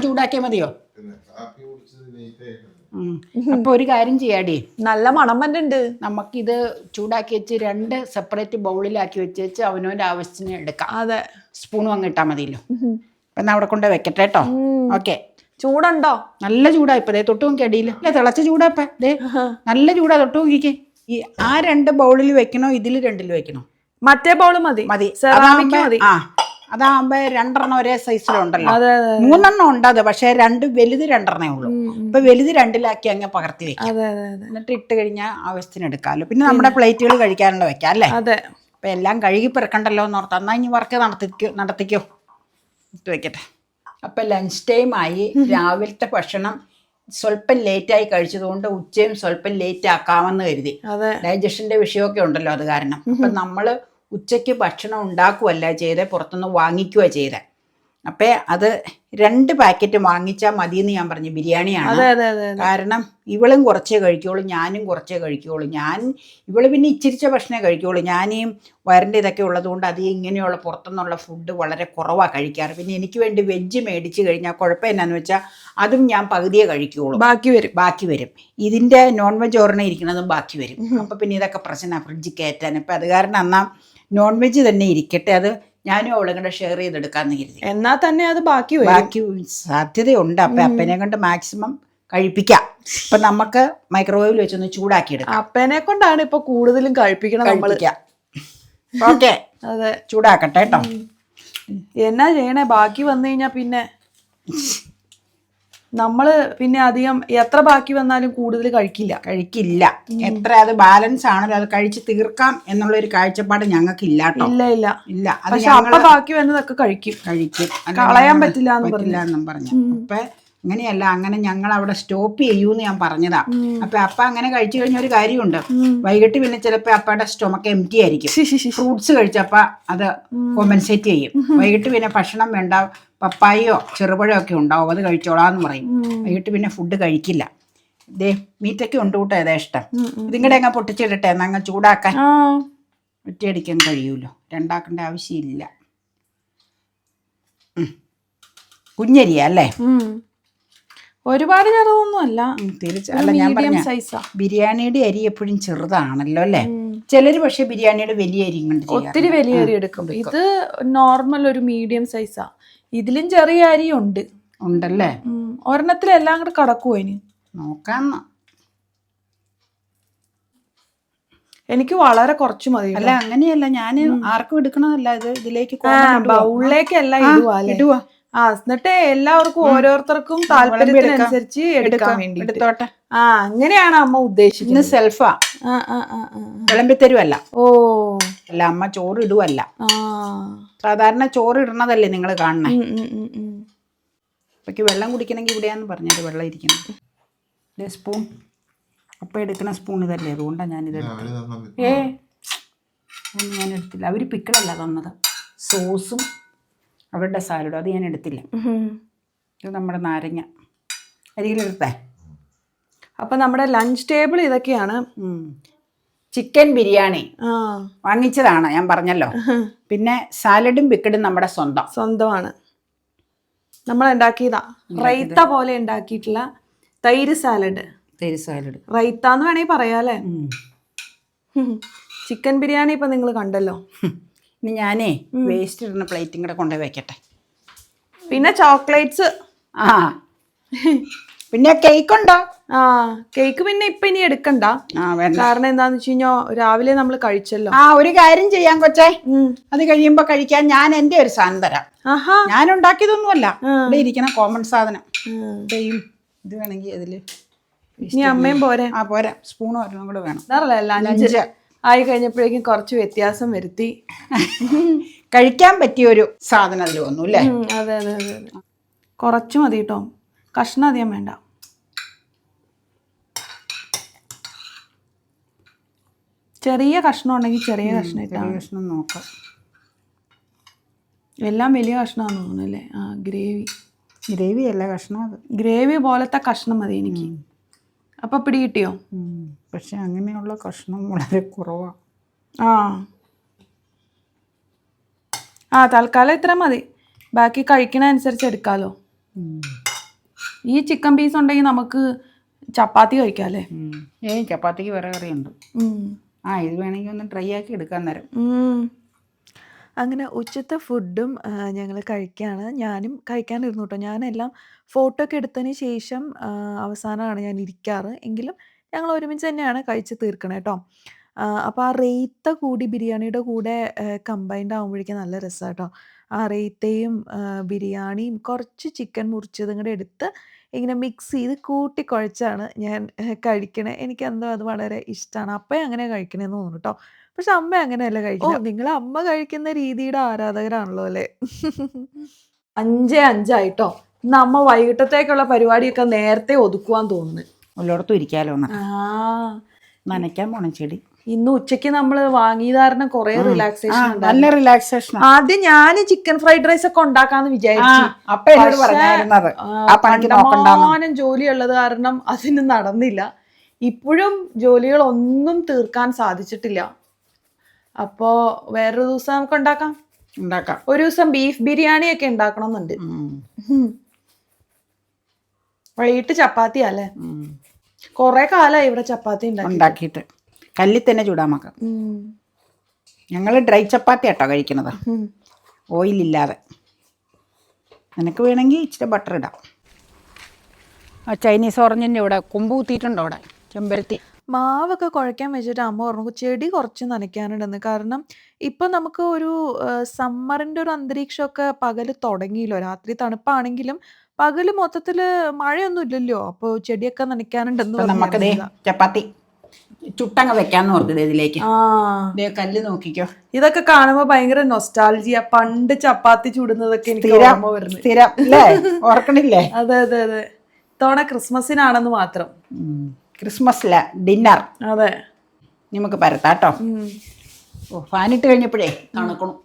ചൂടാക്കിയാൽ മതിയോ? അപ്പൊ ഒരു കാര്യം ചെയ്യാടി, നല്ല മണം വന്നിട്ടുണ്ട്. നമുക്കിത് ചൂടാക്കി വെച്ച് 2 സെപ്പറേറ്റ് ബൗളിലാക്കി വെച്ച് അവനവൻ്റെ ആവശ്യത്തിന് എടുക്കാം. അതെ, സ്പൂൺ വാങ്ങിട്ടാൽ മതിയല്ലോ. അപ്പൊ എന്നാ അവിടെ കൊണ്ട് വെക്കട്ടെ കേട്ടോ. ഓക്കെ. ചൂടുണ്ടോ? നല്ല ചൂടാ. ഇപ്പൊ ദേ തൊട്ട് നോക്കി അടിയിൽ തിളച്ച ചൂടാ. ദേ നല്ല ചൂടാ, തൊട്ട് നോക്കിക്കേ. ആ 2 ബൗളിൽ വെക്കണോ ഇതിൽ 2 വെക്കണോ? മറ്റേ ബൗള് മതി. മതി. മതി. അതാകുമ്പോ 2 ഒരേ സൈസിലുണ്ടല്ലോ. 3 ഉണ്ട് അത്. പക്ഷെ വലുത് 2 ഉള്ളൂ. അപ്പൊ വലുത് 2 അങ്ങ് പകർത്തി വെക്കാം. എന്നിട്ട് ഇട്ട് കഴിഞ്ഞാൽ ആവശ്യത്തിന് എടുക്കാമല്ലോ. പിന്നെ നമ്മുടെ പ്ലേറ്റുകൾ കഴിക്കാനുള്ള വെക്കാം അല്ലേ? അപ്പൊ എല്ലാം കഴുകി പെറുക്കണ്ടല്ലോ എന്ന് ഓർത്ത് എന്നാ ഇനി വർക്ക് നടത്തിക്കോ ഇട്ട് വെക്കട്ടെ. അപ്പൊ ലഞ്ച് ടൈം ആയി. രാവിലത്തെ ഭക്ഷണം സ്വല്പം ലേറ്റായി കഴിച്ചതുകൊണ്ട് ഉച്ചയും സ്വല്പം ലേറ്റ് ആക്കാമെന്ന് കരുതി. ഡൈജഷന്റെ വിഷയമൊക്കെ ഉണ്ടല്ലോ അത് കാരണം. അപ്പൊ നമ്മള് ഉച്ചയ്ക്ക് ഭക്ഷണം ഉണ്ടാക്കുകയല്ല ചെയ്തേ, പുറത്തുനിന്ന് വാങ്ങിക്കുക ചെയ്തേ. അപ്പം അത് 2 പാക്കറ്റ് വാങ്ങിച്ചാൽ മതിയെന്ന് ഞാൻ പറഞ്ഞു. ബിരിയാണിയാണ്. കാരണം ഇവളും കുറച്ചേ കഴിക്കുള്ളൂ, ഞാനും കുറച്ചേ കഴിക്കുള്ളൂ. ഇവള് പിന്നെ ഇച്ചിരിച്ച ഭക്ഷണമേ കഴിക്കുള്ളൂ. ഞാൻ ഈ വയറിൻ്റെ ഇതൊക്കെ ഉള്ളതുകൊണ്ട് അധികം ഇങ്ങനെയുള്ള പുറത്തുനിന്നുള്ള ഫുഡ് വളരെ കുറവാണ് കഴിക്കാറ്. പിന്നെ എനിക്ക് വേണ്ടി വെജ് മേടിച്ച് കഴിഞ്ഞാൽ കുഴപ്പം എന്നാന്ന് വെച്ചാൽ അതും ഞാൻ പകുതിയേ കഴിക്കുള്ളൂ. ബാക്കി വരും. ഇതിൻ്റെ നോൺ വെജ് ഓർണ ഇരിക്കുന്നതും ബാക്കി വരും. അപ്പം പിന്നെ ഇതൊക്കെ പ്രശ്നമാണ് ഫ്രിഡ്ജിൽ കയറ്റാൻ. അപ്പം അത് കാരണം എന്നാൽ നോൺ വെജ് തന്നെ ഇരിക്കട്ടെ, അത് ഞാനും അവളെ കൊണ്ട് ഷെയർ ചെയ്തെടുക്കാന്ന് കരുതി. എന്നാൽ തന്നെ അത് ബാക്കി സാധ്യതയുണ്ട്. അപ്പം അപ്പനെ കൊണ്ട് മാക്സിമം കഴിപ്പിക്കാം. അപ്പം നമുക്ക് മൈക്രോവേവിൽ വെച്ചൊന്ന് ചൂടാക്കി എടുക്കാം. അപ്പനെ കൊണ്ടാണ് ഇപ്പൊ കൂടുതലും കഴിപ്പിക്കാം. ഓക്കെ, അതെ, ചൂടാക്കട്ടെ കേട്ടോ. എന്നാ ചെയ്യണേ, ബാക്കി വന്നു കഴിഞ്ഞാൽ പിന്നെ നമ്മള് പിന്നെ അധികം എത്ര ബാക്കി വന്നാലും കൂടുതൽ കഴിക്കില്ല. എത്ര അത് ബാലൻസ് ആണല്ലോ, അത് കഴിച്ച് തീർക്കാം എന്നുള്ള ഒരു കാഴ്ചപ്പാട് ഞങ്ങൾക്ക് ഇല്ല. പക്ഷെ അപ്പൊ ബാക്കി വന്നതൊക്കെ കഴിക്കും. കളയാൻ പറ്റില്ല എന്നും പറഞ്ഞു. അപ്പൊ അങ്ങനെയല്ല, അങ്ങനെ ഞങ്ങൾ അവിടെ സ്റ്റോപ്പ് ചെയ്യൂന്ന് ഞാൻ പറഞ്ഞതാ. അപ്പൊ അങ്ങനെ കഴിച്ചു കഴിഞ്ഞ ഒരു കാര്യമുണ്ട്, വൈകിട്ട് പിന്നെ ചിലപ്പോ അപ്പയുടെ സ്റ്റൊമക്ക് എംറ്റി ആയിരിക്കും. ഫ്രൂട്ട്സ് കഴിച്ചപ്പ അത് കോമ്പൻസേറ്റ് ചെയ്യും. വൈകിട്ട് പിന്നെ ഭക്ഷണം വേണ്ട, പപ്പായയോ ചെറുപഴമോ ഒക്കെ ഉണ്ടാവും, അത് കഴിച്ചോളാന്ന് പറയും. വൈകിട്ട് പിന്നെ ഫുഡ് കഴിക്കില്ല. ഇതേ മീറ്റൊക്കെ ഉണ്ട് കൂട്ടോ, ഏതാ ഇഷ്ടം. ഇതിങ്ങടെ അങ്ങ് പൊട്ടിച്ചിടട്ടെ, എന്നങ്ങ് ചൂടാക്കാൻ. ഒറ്റയടിക്കാൻ കഴിയൂല്ലോ, 2 ആക്കേണ്ട ആവശ്യമില്ല. കുഞ്ഞരിയ അല്ലേ? ഒരുപാട് ചെറുതൊന്നും അല്ല, അല്ല ഞാൻ പറഞ്ഞ ബിരിയാണിയുടെ അരി എപ്പോഴും ചെറുതാണല്ലോ അല്ലേ? ചിലര് പക്ഷെ ബിരിയാണിയുടെ വലിയ അരി ഒത്തിരി വലിയ അരി എടുക്കും. ഇത് നോർമൽ ഒരു മീഡിയം സൈസാ. ഇതിലും ചെറിയ അരി ഉണ്ടല്ലേ? ഒരെണ്ണത്തിൽ എല്ലാം കൂടെ കടക്കുവോ? ഇനി നോക്കാം. എനിക്ക് വളരെ കുറച്ച് മതി. അല്ല അങ്ങനെയല്ല, ഞാൻ ആർക്കും എടുക്കണതല്ല, ഇത് ഇതിലേക്ക് ബൗളിലേക്കല്ല ഇടുവാ. എന്നിട്ട് എല്ലാവർക്കും ഓരോരുത്തർക്കും താല്പര്യത്തിനനുസരിച്ച് എടുക്കാൻ വേണ്ടി എടുത്തോട്ടെ. അങ്ങനെയാണ് അമ്മ ഉദ്ദേശിക്കുന്നത്. സെൽഫാ, വിളമ്പിത്തരുവല്ല. അല്ല, അമ്മ ചോറ് ഇടുവല്ല. സാധാരണ ചോറ് ഇടണതല്ലേ നിങ്ങൾ കാണണേ. അപ്പൊക്ക് വെള്ളം കുടിക്കണമെങ്കിൽ ഇവിടെയാന്ന് പറഞ്ഞത് വെള്ളം ഇരിക്കണം. സ്പൂൺ അപ്പ എടുക്കണ സ്പൂൺ ഇതല്ലേ, അതുകൊണ്ടാണ് ഞാനിത് ഞാൻ എടുത്തില്ല. അവർ പിക്കിളല്ല തന്നത്, സോസും അവരുടെ സാലഡും, അത് ഞാൻ എടുത്തില്ല. ഇത് നമ്മുടെ നാരങ്ങ അരികിലെടുത്തേ. അപ്പം നമ്മുടെ ലഞ്ച് ടേബിൾ ഇതൊക്കെയാണ്. ചിക്കൻ ബിരിയാണി വാങ്ങിച്ചതാണ് ഞാൻ പറഞ്ഞല്ലോ. പിന്നെ സാലഡും പിക്കിടും നമ്മുടെ സ്വന്തമാണ്. നമ്മൾ ഉണ്ടാക്കിയതാ. റൈത്ത പോലെ ഉണ്ടാക്കിയിട്ടുള്ള തൈര് സാലഡ്. റൈത്ത എന്ന് വേണമെങ്കിൽ പറയാല്ലേ. ചിക്കൻ ബിരിയാണി ഇപ്പൊ നിങ്ങൾ കണ്ടല്ലോ. ഇനി ഞാനേ വേസ്റ്റ് ഇടുന്ന പ്ലേറ്റും കൂടെ കൊണ്ടുപോയി വെക്കട്ടെ. പിന്നെ ചോക്ലേറ്റ്സ്, പിന്നെ കേക്ക് ഉണ്ടോ? കേക്ക് പിന്നെ ഇപ്പൊ ഇനി എടുക്കണ്ട. കാരണം എന്താന്ന് വെച്ച് കഴിഞ്ഞാ രാവിലെ നമ്മൾ കഴിച്ചല്ലോ. ഒരു കാര്യം ചെയ്യാൻ കൊച്ചേ, അത് കഴിയുമ്പോ കഴിക്കാൻ ഞാൻ എന്റെ ഒരു സാധനം തരാം. ഞാൻ ഉണ്ടാക്കിയതൊന്നുമല്ല, ഇവിടെ ഇരിക്കുന്ന കോമൺ സാധനം. ഇത് വേണമെങ്കിൽ അതില് ഇനി അമ്മയും പോരെ? പോരാ, സ്പൂണും ഒരെണ്ണം കൂടെ വേണം. ലഞ്ച് ആയി കഴിഞ്ഞപ്പോഴേക്കും കുറച്ച് വ്യത്യാസം വരുത്തി. കഴിക്കാൻ പറ്റിയൊരു സാധനം അതിൽ വന്നു അല്ലേ? അതെ. കുറച്ച് മതി കേട്ടോ, കഷ്ണം അധികം വേണ്ട. ചെറിയ കഷ്ണം ഉണ്ടെങ്കിൽ ചെറിയ കഷ്ണം ഇട്ടാണ്. കഷ്ണം നോക്കാം. എല്ലാം വലിയ കഷ്ണമാണെന്ന് തോന്നുന്നു അല്ലേ? ആ, ഗ്രേവി അല്ല കഷ്ണം, അത് ഗ്രേവി പോലത്തെ കഷ്ണം മതി എനിക്ക്. അപ്പം പിടി കിട്ടിയോ? പക്ഷെ അങ്ങനെയുള്ള കഷ്ണം വളരെ കുറവാണ്. തൽക്കാലം ഇത്ര മതി, ബാക്കി കഴിക്കണ അനുസരിച്ച് എടുക്കാമല്ലോ. ഈ ചിക്കൻ പീസ് ഉണ്ടെങ്കിൽ നമുക്ക് ചപ്പാത്തി കഴിക്കാം അല്ലേ? ചപ്പാത്തിക്ക് വേറെ കറിയുണ്ട്. ഇത് വേണമെങ്കിൽ ഒന്ന് ട്രൈ ആക്കി എടുക്കാൻ നേരം. അങ്ങനെ ഉച്ചത്തെ ഫുഡും ഞങ്ങൾ കഴിക്കുകയാണ്. ഞാനും കഴിക്കാനിരുന്നു കേട്ടോ. ഞാനെല്ലാം ഫോട്ടോ ഒക്കെ എടുത്തതിന് ശേഷം അവസാനമാണ് ഞാൻ ഇരിക്കാറ്. എങ്കിലും ഞങ്ങൾ ഒരുമിച്ച് തന്നെയാണ് കഴിച്ച് തീർക്കണേ കേട്ടോ. അപ്പോൾ ആ റെയ്ത്ത കൂടി ബിരിയാണിയുടെ കൂടെ കമ്പൈൻഡ് ആകുമ്പോഴേക്കും നല്ല രസമാണ് കേട്ടോ. ആ റെയ്ത്തയും ബിരിയാണിയും കുറച്ച് ചിക്കൻ മുറിച്ചതും കൂടെ എടുത്ത് ഇങ്ങനെ മിക്സ് ചെയ്ത് കൂട്ടിക്കുഴച്ചാണ് ഞാൻ കഴിക്കണേ. എനിക്കെന്തോ അത് വളരെ ഇഷ്ടമാണ്. അപ്പം അങ്ങനെ കഴിക്കണേന്ന് തോന്നുന്നു കേട്ടോ. പക്ഷെ അമ്മ അങ്ങനെയല്ല കഴിക്കുന്നത്. നിങ്ങൾ അമ്മ കഴിക്കുന്ന രീതിയുടെ ആരാധകരാണല്ലോ അല്ലേ? 5:05 ഇന്ന് അമ്മ വൈകിട്ടത്തേക്കുള്ള പരിപാടിയൊക്കെ നേരത്തെ ഒതുക്കുവാൻ തോന്നുന്നു. എല്ലായിടത്തും ഇരിക്കാലോ. നനയ്ക്കാൻ പോണം ചെടി. ഇന്ന് ഉച്ചയ്ക്ക് നമ്മൾ വാങ്ങിയത് കാരണം കുറെ റിലാക്സേഷൻ, നല്ല റിലാക്സേഷൻ. ആദ്യം ഞാൻ ചിക്കൻ ഫ്രൈഡ് റൈസ് ഒക്കെ ഉണ്ടാക്കാന്ന് വിചാരിച്ചു. കണ്ടമാനം ജോലിയുള്ളത് കാരണം അതിന് നടന്നില്ല. ഇപ്പോഴും ജോലികളൊന്നും തീർക്കാൻ സാധിച്ചിട്ടില്ല. അപ്പോ വേറൊരു ദിവസം നമുക്ക് ഉണ്ടാക്കാം. ഒരു ദിവസം ബീഫ് ബിരിയാണി ഒക്കെ ഉണ്ടാക്കണമെന്നുണ്ട്. വൈകിട്ട് ചപ്പാത്തി അല്ലേ? കൊറേ കാലമായി ഇവിടെ ചപ്പാത്തി ഉണ്ടാക്കിയിട്ട്. കല്ലിൽ തന്നെ ചൂടാൻ മക്ക. ഞങ്ങൾ ഡ്രൈ ചപ്പാത്തി ആട്ടോ കഴിക്കുന്നത്, ഓയിലില്ലാതെ. നിനക്ക് വേണമെങ്കിൽ ഇച്ചിരി ബട്ടർ ഇടാം. ആ ചൈനീസ് ഓറഞ്ചിൻ്റെ ഇവിടെ കൊമ്പ് കുത്തിയിട്ടുണ്ടോ അവിടെ? ചെമ്പരത്തി മാവൊക്കെ കുഴയ്ക്കാൻ വെച്ചിട്ട് അമ്മ പറഞ്ഞു ചെടി കുറച്ച് നനയ്ക്കാനുണ്ടെന്ന്. കാരണം ഇപ്പം നമുക്ക് ഒരു സമ്മറിൻ്റെ ഒരു അന്തരീക്ഷമൊക്കെ പകൽ തുടങ്ങിയല്ലോ. രാത്രി തണുപ്പാണെങ്കിലും പകൽ മൊത്തത്തിൽ മഴയൊന്നും ഇല്ലല്ലോ. അപ്പോൾ ചെടിയൊക്കെ നനയ്ക്കാനുണ്ടെന്ന് നമുക്കതേ ചപ്പാത്തി ചുട്ടങ്ങ് വെക്കാന്ന് പറഞ്ഞത്. ഇതിലേക്ക് കല്ല് നോക്കിക്കോ. ഇതൊക്കെ കാണുമ്പോ ഭയങ്കര നൊസ്റ്റാൾജിയ. പണ്ട് ചപ്പാത്തി ചുടുന്നതൊക്കെ എനിക്ക് ഓർമ്മ വരുന്നത്. സ്ഥിരം അല്ലേ? ഓർക്കണില്ലേ? അതെ അതെ അതെ. ഇത്തവണ ക്രിസ്മസിനാണെന്ന് മാത്രം. ക്രിസ്മസില ഡിന്നർ. അതെ, നമുക്ക് പരത്താട്ടോ. ഫാനിട്ട് കഴിഞ്ഞപ്പോഴേ തണുക്കണം.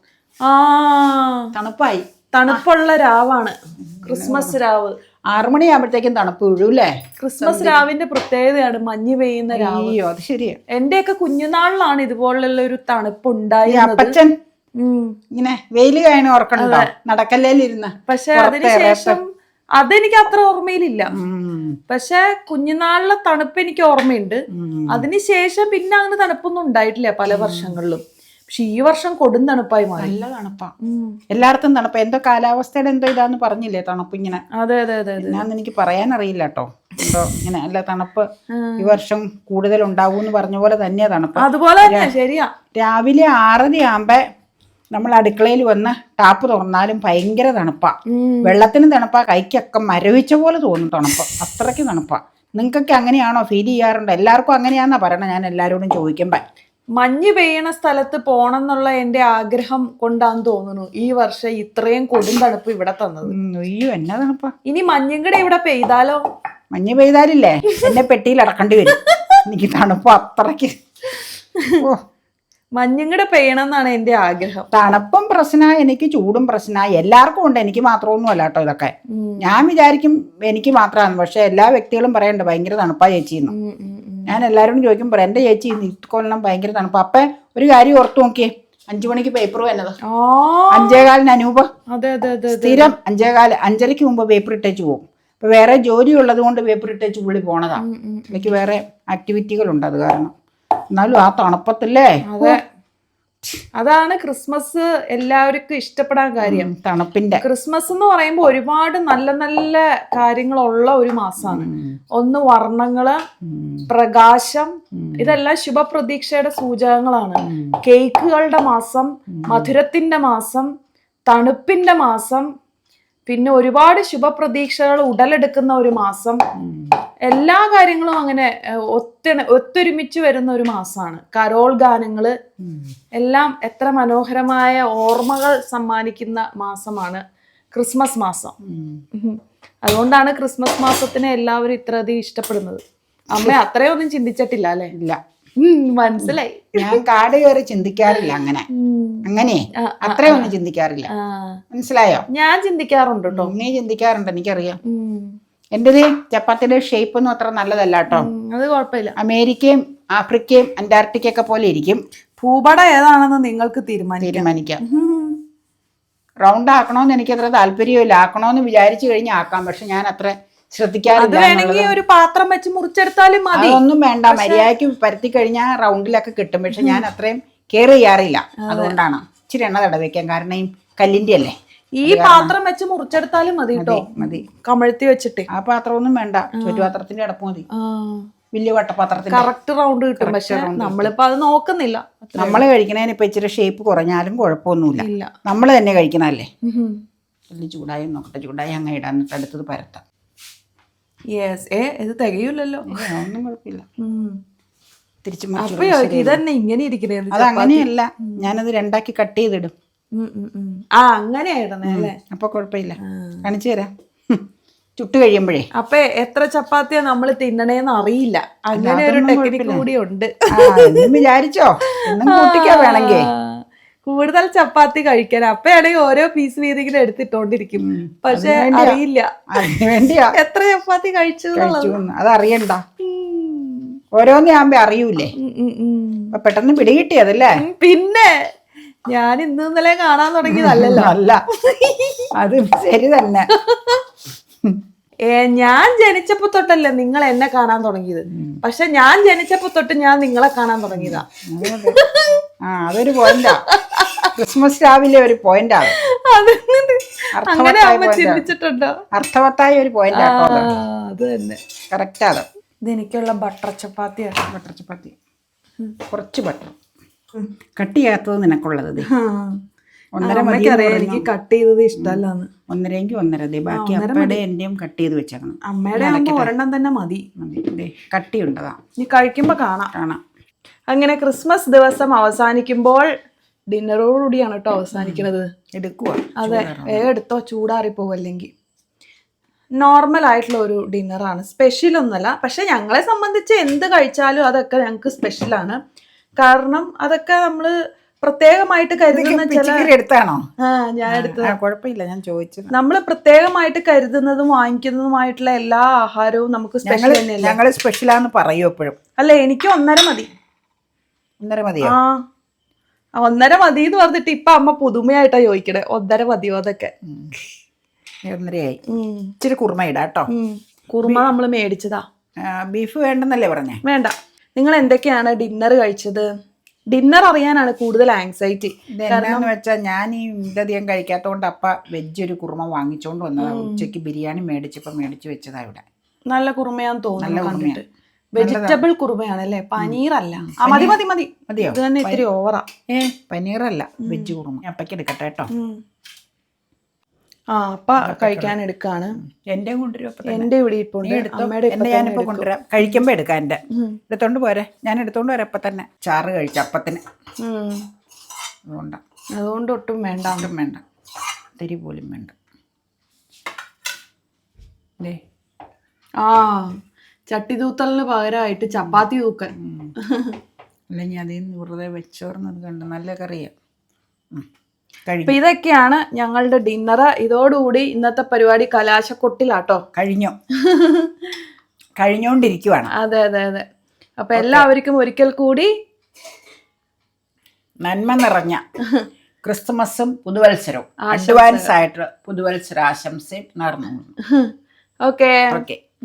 തണുപ്പായി. തണുപ്പുള്ള രാവാണ് ക്രിസ്മസ് രാവ്. 6 മണിയാകുമ്പോഴത്തേക്കും തണുപ്പ് വീഴൂല്ലേ? ക്രിസ്മസ് രാവിന്റെ പ്രത്യേകതയാണ് മഞ്ഞ് പെയ്യുന്ന രാവ്. അത് ശരിയാ. എന്റെയൊക്കെ കുഞ്ഞുനാളിലാണ് ഇതുപോലുള്ള ഒരു തണുപ്പ് ഉണ്ടായി. അപ്പച്ചൻ ഇങ്ങനെ വെയില് കഴിഞ്ഞ ഓർക്കണോ നടക്കല്ലേലിരുന്ന്. പക്ഷെ അതിനുശേഷം അതെനിക്ക് അത്ര ഓർമ്മയിലില്ല. പക്ഷെ കുഞ്ഞുനാളിലെ തണുപ്പ് എനിക്ക് ഓർമ്മയുണ്ട്. അതിനുശേഷം പിന്നെ അങ്ങനെ തണുപ്പൊന്നും ഉണ്ടായിട്ടില്ല പല വർഷങ്ങളിലും. പക്ഷെ ഈ വർഷം കൊടും തണുപ്പായി മാറി. നല്ല തണുപ്പാ എല്ലായിടത്തും. തണുപ്പ് എന്തോ കാലാവസ്ഥയുടെ എന്തോ ഇതാന്ന് പറഞ്ഞില്ലേ തണുപ്പ് ഇങ്ങനെ. അതെ അതെ അതെ. ഞാന്ന് എനിക്ക് പറയാനറിയില്ല കേട്ടോ. എന്തോ ഇങ്ങനെ അല്ല തണുപ്പ് ഈ വർഷം കൂടുതൽ ഉണ്ടാവൂന്ന് പറഞ്ഞ പോലെ തന്നെയാ തണുപ്പ്. അതുപോലെ തന്നെ ശരിയാ. രാവിലെ 6:30 ആകുമ്പോ നമ്മൾ അടുക്കളയിൽ വന്ന് ടാപ്പ് തുറന്നാലും ഭയങ്കര തണുപ്പാ. വെള്ളത്തിനും തണുപ്പാ, കൈക്കൊക്കെ മരവിച്ച പോലെ തോന്നും തണുപ്പ്. അത്രയ്ക്ക് തണുപ്പാ. നിങ്ങൾക്കൊക്കെ അങ്ങനെയാണോ ഫീൽ ചെയ്യാറുണ്ട്? എല്ലാവർക്കും അങ്ങനെയാന്നാ പറയണേ ഞാൻ എല്ലാവരോടും ചോദിക്കുമ്പോ. മഞ്ഞ് പെയ്യണ സ്ഥലത്ത് പോണം എന്നുള്ള എന്റെ ആഗ്രഹം കൊണ്ടാന്ന് തോന്നുന്നു ഈ വർഷം ഇത്രയും കൊടും തണുപ്പ് ഇവിടെ തന്നത്. അയ്യോ എന്നാ തണുപ്പാ. ഇനി മഞ്ഞും കൂടെ ഇവിടെ പെയ്താലോ? മഞ്ഞ് പെയ്താലില്ലേ എന്നെ പെട്ടിയിൽ അടക്കേണ്ടി വരും. എനിക്ക് തണുപ്പ് അത്രയ്ക്ക്. മഞ്ഞും കൂടെ പെയ്യണം എന്നാണ് എന്റെ ആഗ്രഹം. തണുപ്പും പ്രശ്നമായി, എനിക്ക് ചൂടും പ്രശ്നമായി. എല്ലാവർക്കും ഉണ്ട്, എനിക്ക് മാത്രമൊന്നും അല്ല കേട്ടോ ഇതൊക്കെ. ഞാൻ വിചാരിക്കും എനിക്ക് മാത്രമാണ്, പക്ഷെ എല്ലാ വ്യക്തികളും പറയണ്ട ഭയങ്കര തണുപ്പാ ചേച്ചിന്ന്. ഞാൻ എല്ലാവരോടും ചോദിക്കുമ്പോൾ എൻ്റെ ചേച്ചി ഇക്കൊല്ലം ഭയങ്കര തണുപ്പ്. അപ്പം ഒരു കാര്യം ഓർത്തു നോക്കിയേ, 5 മണിക്ക് പേപ്പർ വന്നത് 5:15 അനൂപ് സ്ഥിരം 5:15 5:30 മുമ്പ് പേപ്പർ ഇട്ടേച്ച് പോകും. അപ്പൊ വേറെ ജോലി ഉള്ളത് കൊണ്ട് പേപ്പർ ഇട്ടേച്ച് പുള്ളി പോണതാ. എനിക്ക് വേറെ ആക്ടിവിറ്റികളുണ്ട്, അത് കാരണം. എന്നാലും ആ തണുപ്പത്തില്ലേ. അതാണ് ക്രിസ്മസ് എല്ലാവർക്കും ഇഷ്ടപ്പെടാൻ കാര്യം. തണുപ്പിന്റെ ക്രിസ്മസ് എന്ന് പറയുമ്പോൾ ഒരുപാട് നല്ല നല്ല കാര്യങ്ങളുള്ള ഒരു മാസമാണ്. ഒന്ന് വർണ്ണങ്ങള്, പ്രകാശം, ഇതെല്ലാം ശുഭപ്രതീക്ഷയുടെ സൂചകങ്ങളാണ്. കേക്കുകളുടെ മാസം, മധുരത്തിന്റെ മാസം, തണുപ്പിന്റെ മാസം, പിന്നെ ഒരുപാട് ശുഭപ്രതീക്ഷകൾ ഉടലെടുക്കുന്ന ഒരു മാസം. എല്ലാ കാര്യങ്ങളും അങ്ങനെ ഒത്തൊരുമിച്ച് വരുന്ന ഒരു മാസമാണ്. കരോൾ ഗാനങ്ങള് എല്ലാം എത്ര മനോഹരമായ ഓർമ്മകൾ സമ്മാനിക്കുന്ന മാസമാണ് ക്രിസ്മസ് മാസം. ഉം. അതുകൊണ്ടാണ് ക്രിസ്മസ് മാസത്തിനെ എല്ലാവരും ഇത്രയധികം ഇഷ്ടപ്പെടുന്നത്. അമ്മ അത്രയൊന്നും ചിന്തിച്ചിട്ടില്ല അല്ലെ? ഇല്ല, മനസ്സിലായി. ഞാൻ കാട് കയറി ചിന്തിക്കാറില്ല അങ്ങനെ. അങ്ങനെ അത്രയൊന്നും ചിന്തിക്കാറില്ല. മനസ്സിലായോ? ഞാൻ ചിന്തിക്കാറുണ്ട് കേട്ടോ. നീ ചിന്തിക്കാറുണ്ട്, എനിക്കറിയാം. എന്റേത് ചപ്പാത്തിയുടെ ഷേപ്പ് ഒന്നും അത്ര നല്ലതല്ല കേട്ടോ. അത് കുഴപ്പമില്ല. അമേരിക്കയും ആഫ്രിക്കയും അന്റാർട്ടിക്കൊക്കെ പോലെ ഇരിക്കും. ഭൂപടം ഏതാണെന്ന് നിങ്ങൾക്ക് തീരുമാനിക്കാം. റൗണ്ട് ആക്കണമെന്ന് എനിക്കത്ര താല്പര്യമില്ല. ആക്കണമെന്ന് വിചാരിച്ചു കഴിഞ്ഞാൽ ആക്കാം, പക്ഷെ ഞാൻ അത്ര ശ്രദ്ധിക്കാറില്ല. വേണമെങ്കിൽ ഒരു പാത്രം വെച്ച് മുറിച്ചെടുത്താലും മതി. അതൊന്നും വേണ്ട, മര്യാദയ്ക്ക് പരത്തി കഴിഞ്ഞാൽ റൗണ്ടിലൊക്കെ കിട്ടും. പക്ഷെ ഞാൻ അത്രയും കെയർ ചെയ്യാറില്ല. അതുകൊണ്ടാണ് ഇച്ചിരി എണ്ണ തടവയ്ക്കാൻ. കാരണം ഈ കല്ലിന്റെ അല്ലേ. ഈ പാത്രം വെച്ച് മുറിച്ചെടുത്താലും മതി കേട്ടോ. മതി, കമഴ്ത്തി വെച്ചിട്ട്. ആ പാത്രമൊന്നും വേണ്ട, ചുറ്റുപാത്രത്തിന്റെ അടപ്പ് മതി. വലിയ വട്ടപാത്രത്തിന് കറക്റ്റ് റൗണ്ട് കിട്ടും. പക്ഷെ നമ്മളിപ്പോ അത് നോക്കുന്നില്ല. നമ്മള് കഴിക്കണതിന് ഇപ്പൊ ഇച്ചിരി ഷേപ്പ് കുറഞ്ഞാലും കുഴപ്പമൊന്നുമില്ല. നമ്മൾ തന്നെ കഴിക്കണല്ലേ. വലിയ ചൂടായി നോക്കട്ടെ. ചൂടായി അങ്ങ് ഇടാൻ, എന്നിട്ട് അടുത്തത് പരത്താം. ഇത് തികയില്ലല്ലോ. ഒന്നും കുഴപ്പമില്ല. തിരിച്ചു ഇതന്നെ ഇങ്ങനെ ഇരിക്കണേ. അത് അങ്ങനെയല്ല, ഞാനത് രണ്ടാക്കി കട്ട് ചെയ്തിടും. അങ്ങനെയായിരുന്നേ അല്ലേ? അപ്പൊ കുഴപ്പമില്ല, കാണിച്ചു തരാം ചുട്ട് കഴിയുമ്പോഴേ. അപ്പൊ എത്ര ചപ്പാത്തിയാ നമ്മൾ തിന്നണേന്ന് അറിയില്ല. അങ്ങനെ ഒരു ടെക്നിക്ക് കൂടി ഉണ്ട്. എന്നും വിചാരിച്ചോ, എന്നും കൂട്ടിക്കാ വേണമെങ്കിൽ കൂടുതൽ ചപ്പാത്തി കഴിക്കാൻ. അപ്പയാണെങ്കിൽ ഓരോ പീസ് വീതിങ്ങനെ എടുത്തിട്ടോണ്ടിരിക്കും. പക്ഷെ അറിയില്ല വേണ്ടിയാ എത്ര ചപ്പാത്തി കഴിച്ചു. അതറിയണ്ട, ഓരോന്നാകുമ്പോ അറിയൂലേ. പെട്ടെന്ന് പിടികിട്ടിയതല്ലേ. പിന്നെ ഞാൻ ഇന്നലെ കാണാൻ തുടങ്ങിയതല്ലല്ലോ. അല്ല, അത് ശരി തന്നെ. ഞാൻ ജനിച്ചപ്പോ തൊട്ടല്ലേ നിങ്ങൾ എന്നെ കാണാൻ തുടങ്ങിയത്. പക്ഷെ ഞാൻ ജനിച്ചപ്പോ തൊട്ട് ഞാൻ നിങ്ങളെ കാണാൻ തുടങ്ങിയതാ. അതൊരു പോയിന്റാ. ക്രിസ്മസ് രാവിലെ ഒരു പോയിന്റാ. അങ്ങനെ അമ്മ ചിന്തിച്ചിട്ടുണ്ടോ? അർത്ഥവത്തായ ഒരു പോയിന്റ്. അത് തന്നെ, കറക്റ്റാ. അത് ഇതെനിക്കുള്ള ബട്ടർ ചപ്പാത്തിയാണ്. ബട്ടർ ചപ്പാത്തി, കുറച്ച് ബട്ടർ കട്ട് ചെയ്യാത്തത് നിനക്കുള്ളത്. എനിക്ക് കട്ട് ചെയ്തത് ഇഷ്ടമല്ലാന്ന്. 1.5 1.5 ബാക്കി അപ്പയുടെ എന്റെയും കട്ട് ചെയ്ത് വെച്ചേക്കണം. അമ്മയുടെ ആകുമ്പോ ഒരെണ്ണം തന്നെ മതി. കട്ടിയുണ്ടതാ. നീ കഴിക്കുമ്പോ കാണാം. അങ്ങനെ ക്രിസ്മസ് ദിവസം അവസാനിക്കുമ്പോൾ ഡിന്നറോടുകൂടിയാണ് കേട്ടോ അവസാനിക്കുന്നത്. എടുക്കുക. അതെ, എടുത്തോ, ചൂടാറിപ്പോവും. അല്ലെങ്കിൽ നോർമൽ ആയിട്ടുള്ള ഒരു ഡിന്നറാണ്, സ്പെഷ്യൽ ഒന്നുമല്ല. പക്ഷെ ഞങ്ങളെ സംബന്ധിച്ച് എന്ത് കഴിച്ചാലും അതൊക്കെ ഞങ്ങൾക്ക് സ്പെഷ്യലാണ്. കാരണം അതൊക്കെ നമ്മള് പ്രത്യേകമായിട്ട് കരുതുന്ന എടുത്താണോ? ഞാൻ എടുത്തത്. കുഴപ്പമില്ല, ഞാൻ ചോദിച്ചത്. നമ്മള് പ്രത്യേകമായിട്ട് കരുതുന്നതും വാങ്ങിക്കുന്നതുമായിട്ടുള്ള എല്ലാ ആഹാരവും നമുക്ക് സ്പെഷ്യൽ തന്നെയല്ലേ. ഞങ്ങള് സ്പെഷ്യലാന്ന് പറയൂ എപ്പോഴും. അല്ലെ, എനിക്ക് 1.5 മതി. 1.5 മതിയോ? 1.5 മതി എന്ന് പറഞ്ഞിട്ട് ഇപ്പൊ അമ്മ പുതുമയായിട്ടാ ചോദിക്കണേ 1.5 മതിയോ. അതൊക്കെ 1.5 ഇച്ചിരി കുറുമ ഇടാ കേട്ടോ. കുറുമ നമ്മള് മേടിച്ചതാ. ബീഫ് വേണ്ടെന്നല്ലേ പറഞ്ഞേ? വേണ്ട. നിങ്ങൾ എന്തൊക്കെയാണ് ഡിന്നർ കഴിച്ചത്? ഡിന്നർ അറിയാനാണ് കൂടുതൽ ആങ്സൈറ്റി. എന്താണെന്ന് വെച്ചാൽ ഞാൻ ഈ ഇതധികം കഴിക്കാത്തതുകൊണ്ട് അപ്പ വെജ് ഒരു കുറുമ വാങ്ങിച്ചോണ്ട് വന്നതാ. ഉച്ചക്ക് ബിരിയാണി മേടിച്ചു വെച്ചതാ ഇവിടെ. നല്ല കുറുമയാന്ന് തോന്നുന്നു കണ്ടിട്ട്. വെജിറ്റബിൾ കുറുമയാണല്ലേ, പനീറല്ല. മതി മതി മതി മതിയോ? ഇത് തന്നെ ഇത്തിരി ഓവറാ. പനീറല്ല, വെജ് കുറുമ. അപ്പയ്ക്ക് എടുക്കട്ടെ കേട്ടോ. അപ്പ കഴിക്കാൻ എടുക്കാണ്. എന്റെ കൊണ്ടുവരും. എന്റെ ഇവിടെ ഇപ്പോണ്ട്. ഞാനിപ്പോ കൊണ്ടുവരാം. കഴിക്കുമ്പോ എടുക്കാം. എന്റെ എടുത്തോണ്ട് പോരെ, ഞാൻ എടുത്തോണ്ട് വരാം. അപ്പൊ തന്നെ ചാറ് കഴിച്ച അപ്പത്തിന്. അതുകൊണ്ട് ഒട്ടും വേണ്ട. ഒട്ടും വേണ്ട, തിരി പോലും വേണ്ട. ചട്ടി തൂത്തലിന് പകരമായിട്ട് ചപ്പാത്തി തൂക്കൽ. അല്ലെങ്കിൽ അതിൽ നിന്ന് വെറുതെ വെച്ചോർന്നത് കണ്ട് നല്ല കറിയാ. അപ്പൊ ഇതൊക്കെയാണ് ഞങ്ങളുടെ ഡിന്നർ. ഇതോടുകൂടി ഇന്നത്തെ പരിപാടി കലാശക്കൊട്ടിലാട്ടോ. കഴിഞ്ഞോണ്ടിരിക്കുവാണ്. അതെ അതെ അതെ. അപ്പൊ എല്ലാവർക്കും ഒരിക്കൽ കൂടി നന്മ നിറഞ്ഞ ക്രിസ്തുമസും പുതുവത്സരവും അഡ്വാൻസ് ആയിട്ട് പുതുവത്സരാശംസയും നേർന്നു. Okay,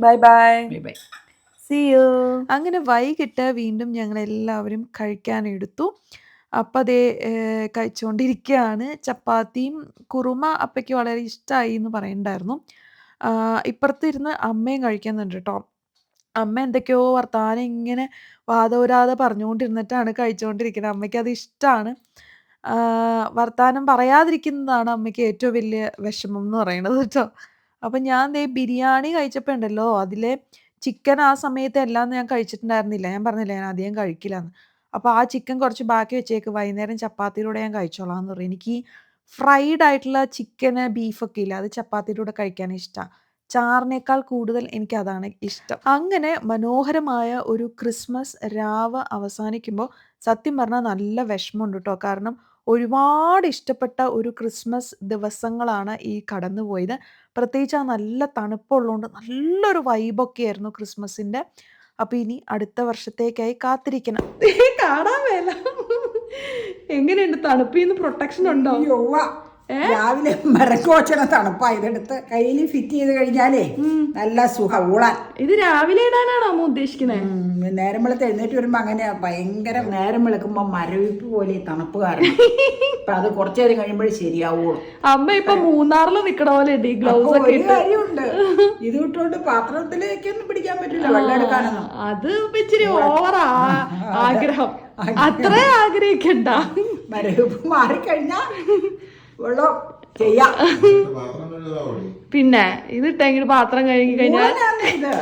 bye bye bye. See you. അങ്ങനെ വൈകിട്ട് വീണ്ടും ഞങ്ങൾ എല്ലാവരും കഴിക്കാനെടുത്തു. അപ്പം അതേ കഴിച്ചുകൊണ്ടിരിക്കുകയാണ്. ചപ്പാത്തിയും കുറുമ അപ്പയ്ക്ക് വളരെ ഇഷ്ടമായി എന്ന് പറയണ്ടായിരുന്നു. ഇപ്പുറത്തിരുന്ന് അമ്മയും കഴിക്കുന്നുണ്ട് കേട്ടോ. അമ്മ എന്തൊക്കെയോ വർത്താനം ഇങ്ങനെ വാദോരാതെ പറഞ്ഞുകൊണ്ടിരുന്നിട്ടാണ് കഴിച്ചുകൊണ്ടിരിക്കുന്നത്. അമ്മയ്ക്ക് അത് ഇഷ്ടമാണ്. വർത്താനം പറയാതിരിക്കുന്നതാണ് അമ്മയ്ക്ക് ഏറ്റവും വലിയ വിഷമം എന്ന് പറയുന്നത് കേട്ടോ. അപ്പം ഞാൻ ബിരിയാണി കഴിച്ചപ്പോൾ ഉണ്ടല്ലോ, അതിലെ ചിക്കൻ ആ സമയത്ത് എല്ലാം ഞാൻ കഴിച്ചിട്ടുണ്ടായിരുന്നില്ല. ഞാൻ പറഞ്ഞില്ലേ ഞാൻ അധികം കഴിക്കില്ലാന്ന്. അപ്പോൾ ആ ചിക്കൻ കുറച്ച് ബാക്കി വെച്ചേക്ക്, വൈകുന്നേരം ചപ്പാത്തിയിലൂടെ ഞാൻ കഴിച്ചോളാം എന്ന് പറയും. എനിക്ക് ഫ്രൈഡ് ആയിട്ടുള്ള ചിക്കന് ബീഫൊക്കെ ഇല്ല, അത് ചപ്പാത്തിയുടെ കൂടെ കഴിക്കാൻ ഇഷ്ടമാണ്. ചാറിനേക്കാൾ കൂടുതൽ എനിക്ക് അതാണ് ഇഷ്ടം. അങ്ങനെ മനോഹരമായ ഒരു ക്രിസ്മസ് രാവ് അവസാനിക്കുമ്പോൾ സത്യം പറഞ്ഞാൽ നല്ല വിഷമമുണ്ട് കേട്ടോ. കാരണം ഒരുപാട് ഇഷ്ടപ്പെട്ട ഒരു ക്രിസ്മസ് ദിവസങ്ങളാണ് ഈ കടന്നുപോയത്. പ്രത്യേകിച്ച് ആ നല്ല തണുപ്പുള്ളതുകൊണ്ട് നല്ലൊരു വൈബൊക്കെ ആയിരുന്നു ക്രിസ്മസിൻ്റെ. അപ്പോൾ ഇനി അടുത്ത വർഷത്തേക്കായി കാത്തിരിക്കണം. കാണാൻ മേല. എങ്ങനെയുണ്ട്? തണുപ്പിന്ന് പ്രൊട്ടക്ഷൻ ഉണ്ടോ? യൊവ്വ. രാവിലെ മരക്കോച്ചണ തണുപ്പാ. ഇതെടുത്ത് കയ്യിൽ ഫിറ്റ് ചെയ്ത് കഴിഞ്ഞാലേ നല്ല സുഖം ഊളാൻ. ഇത് രാവിലെ ഇടാനാണോ അമ്മ ഉദ്ദേശിക്കുന്നത്? നേരം വെളുത്ത് എഴുന്നേറ്റ് വരുമ്പോ അങ്ങനെയാ, ഭയങ്കര നേരം വെളുക്കുമ്പോ മരവിപ്പ് പോലെ ഈ തണുപ്പ് കാരണം. അപ്പൊ അത് കുറച്ചു നേരം കഴിയുമ്പോഴേ ശരിയാവുള്ളൂ. അമ്മ ഇപ്പൊ മൂന്നാറിൽ നിക്കണ പോലെ ഉണ്ട് ഈ ഗ്ലൗസ് ഒക്കെ ഒരു കാര്യമുണ്ട്, ഇത് ഇട്ടുകൊണ്ട് പാത്രത്തിലേക്കൊന്നും പിടിക്കാൻ പറ്റില്ല, വെള്ളം എടുക്കാനൊന്നും. അത് ഇച്ചിരി ഓവറാ ആഗ്രഹം. അത്ര ആഗ്രഹിക്കണ്ട. മരവിപ്പ് മാറിക്കഴിഞ്ഞാ വെള്ളം ചെയ്യാം. പിന്നെ ഇതിട്ടെങ്കിലും പാത്രം കഴുകി കഴിഞ്ഞാൽ ഇത്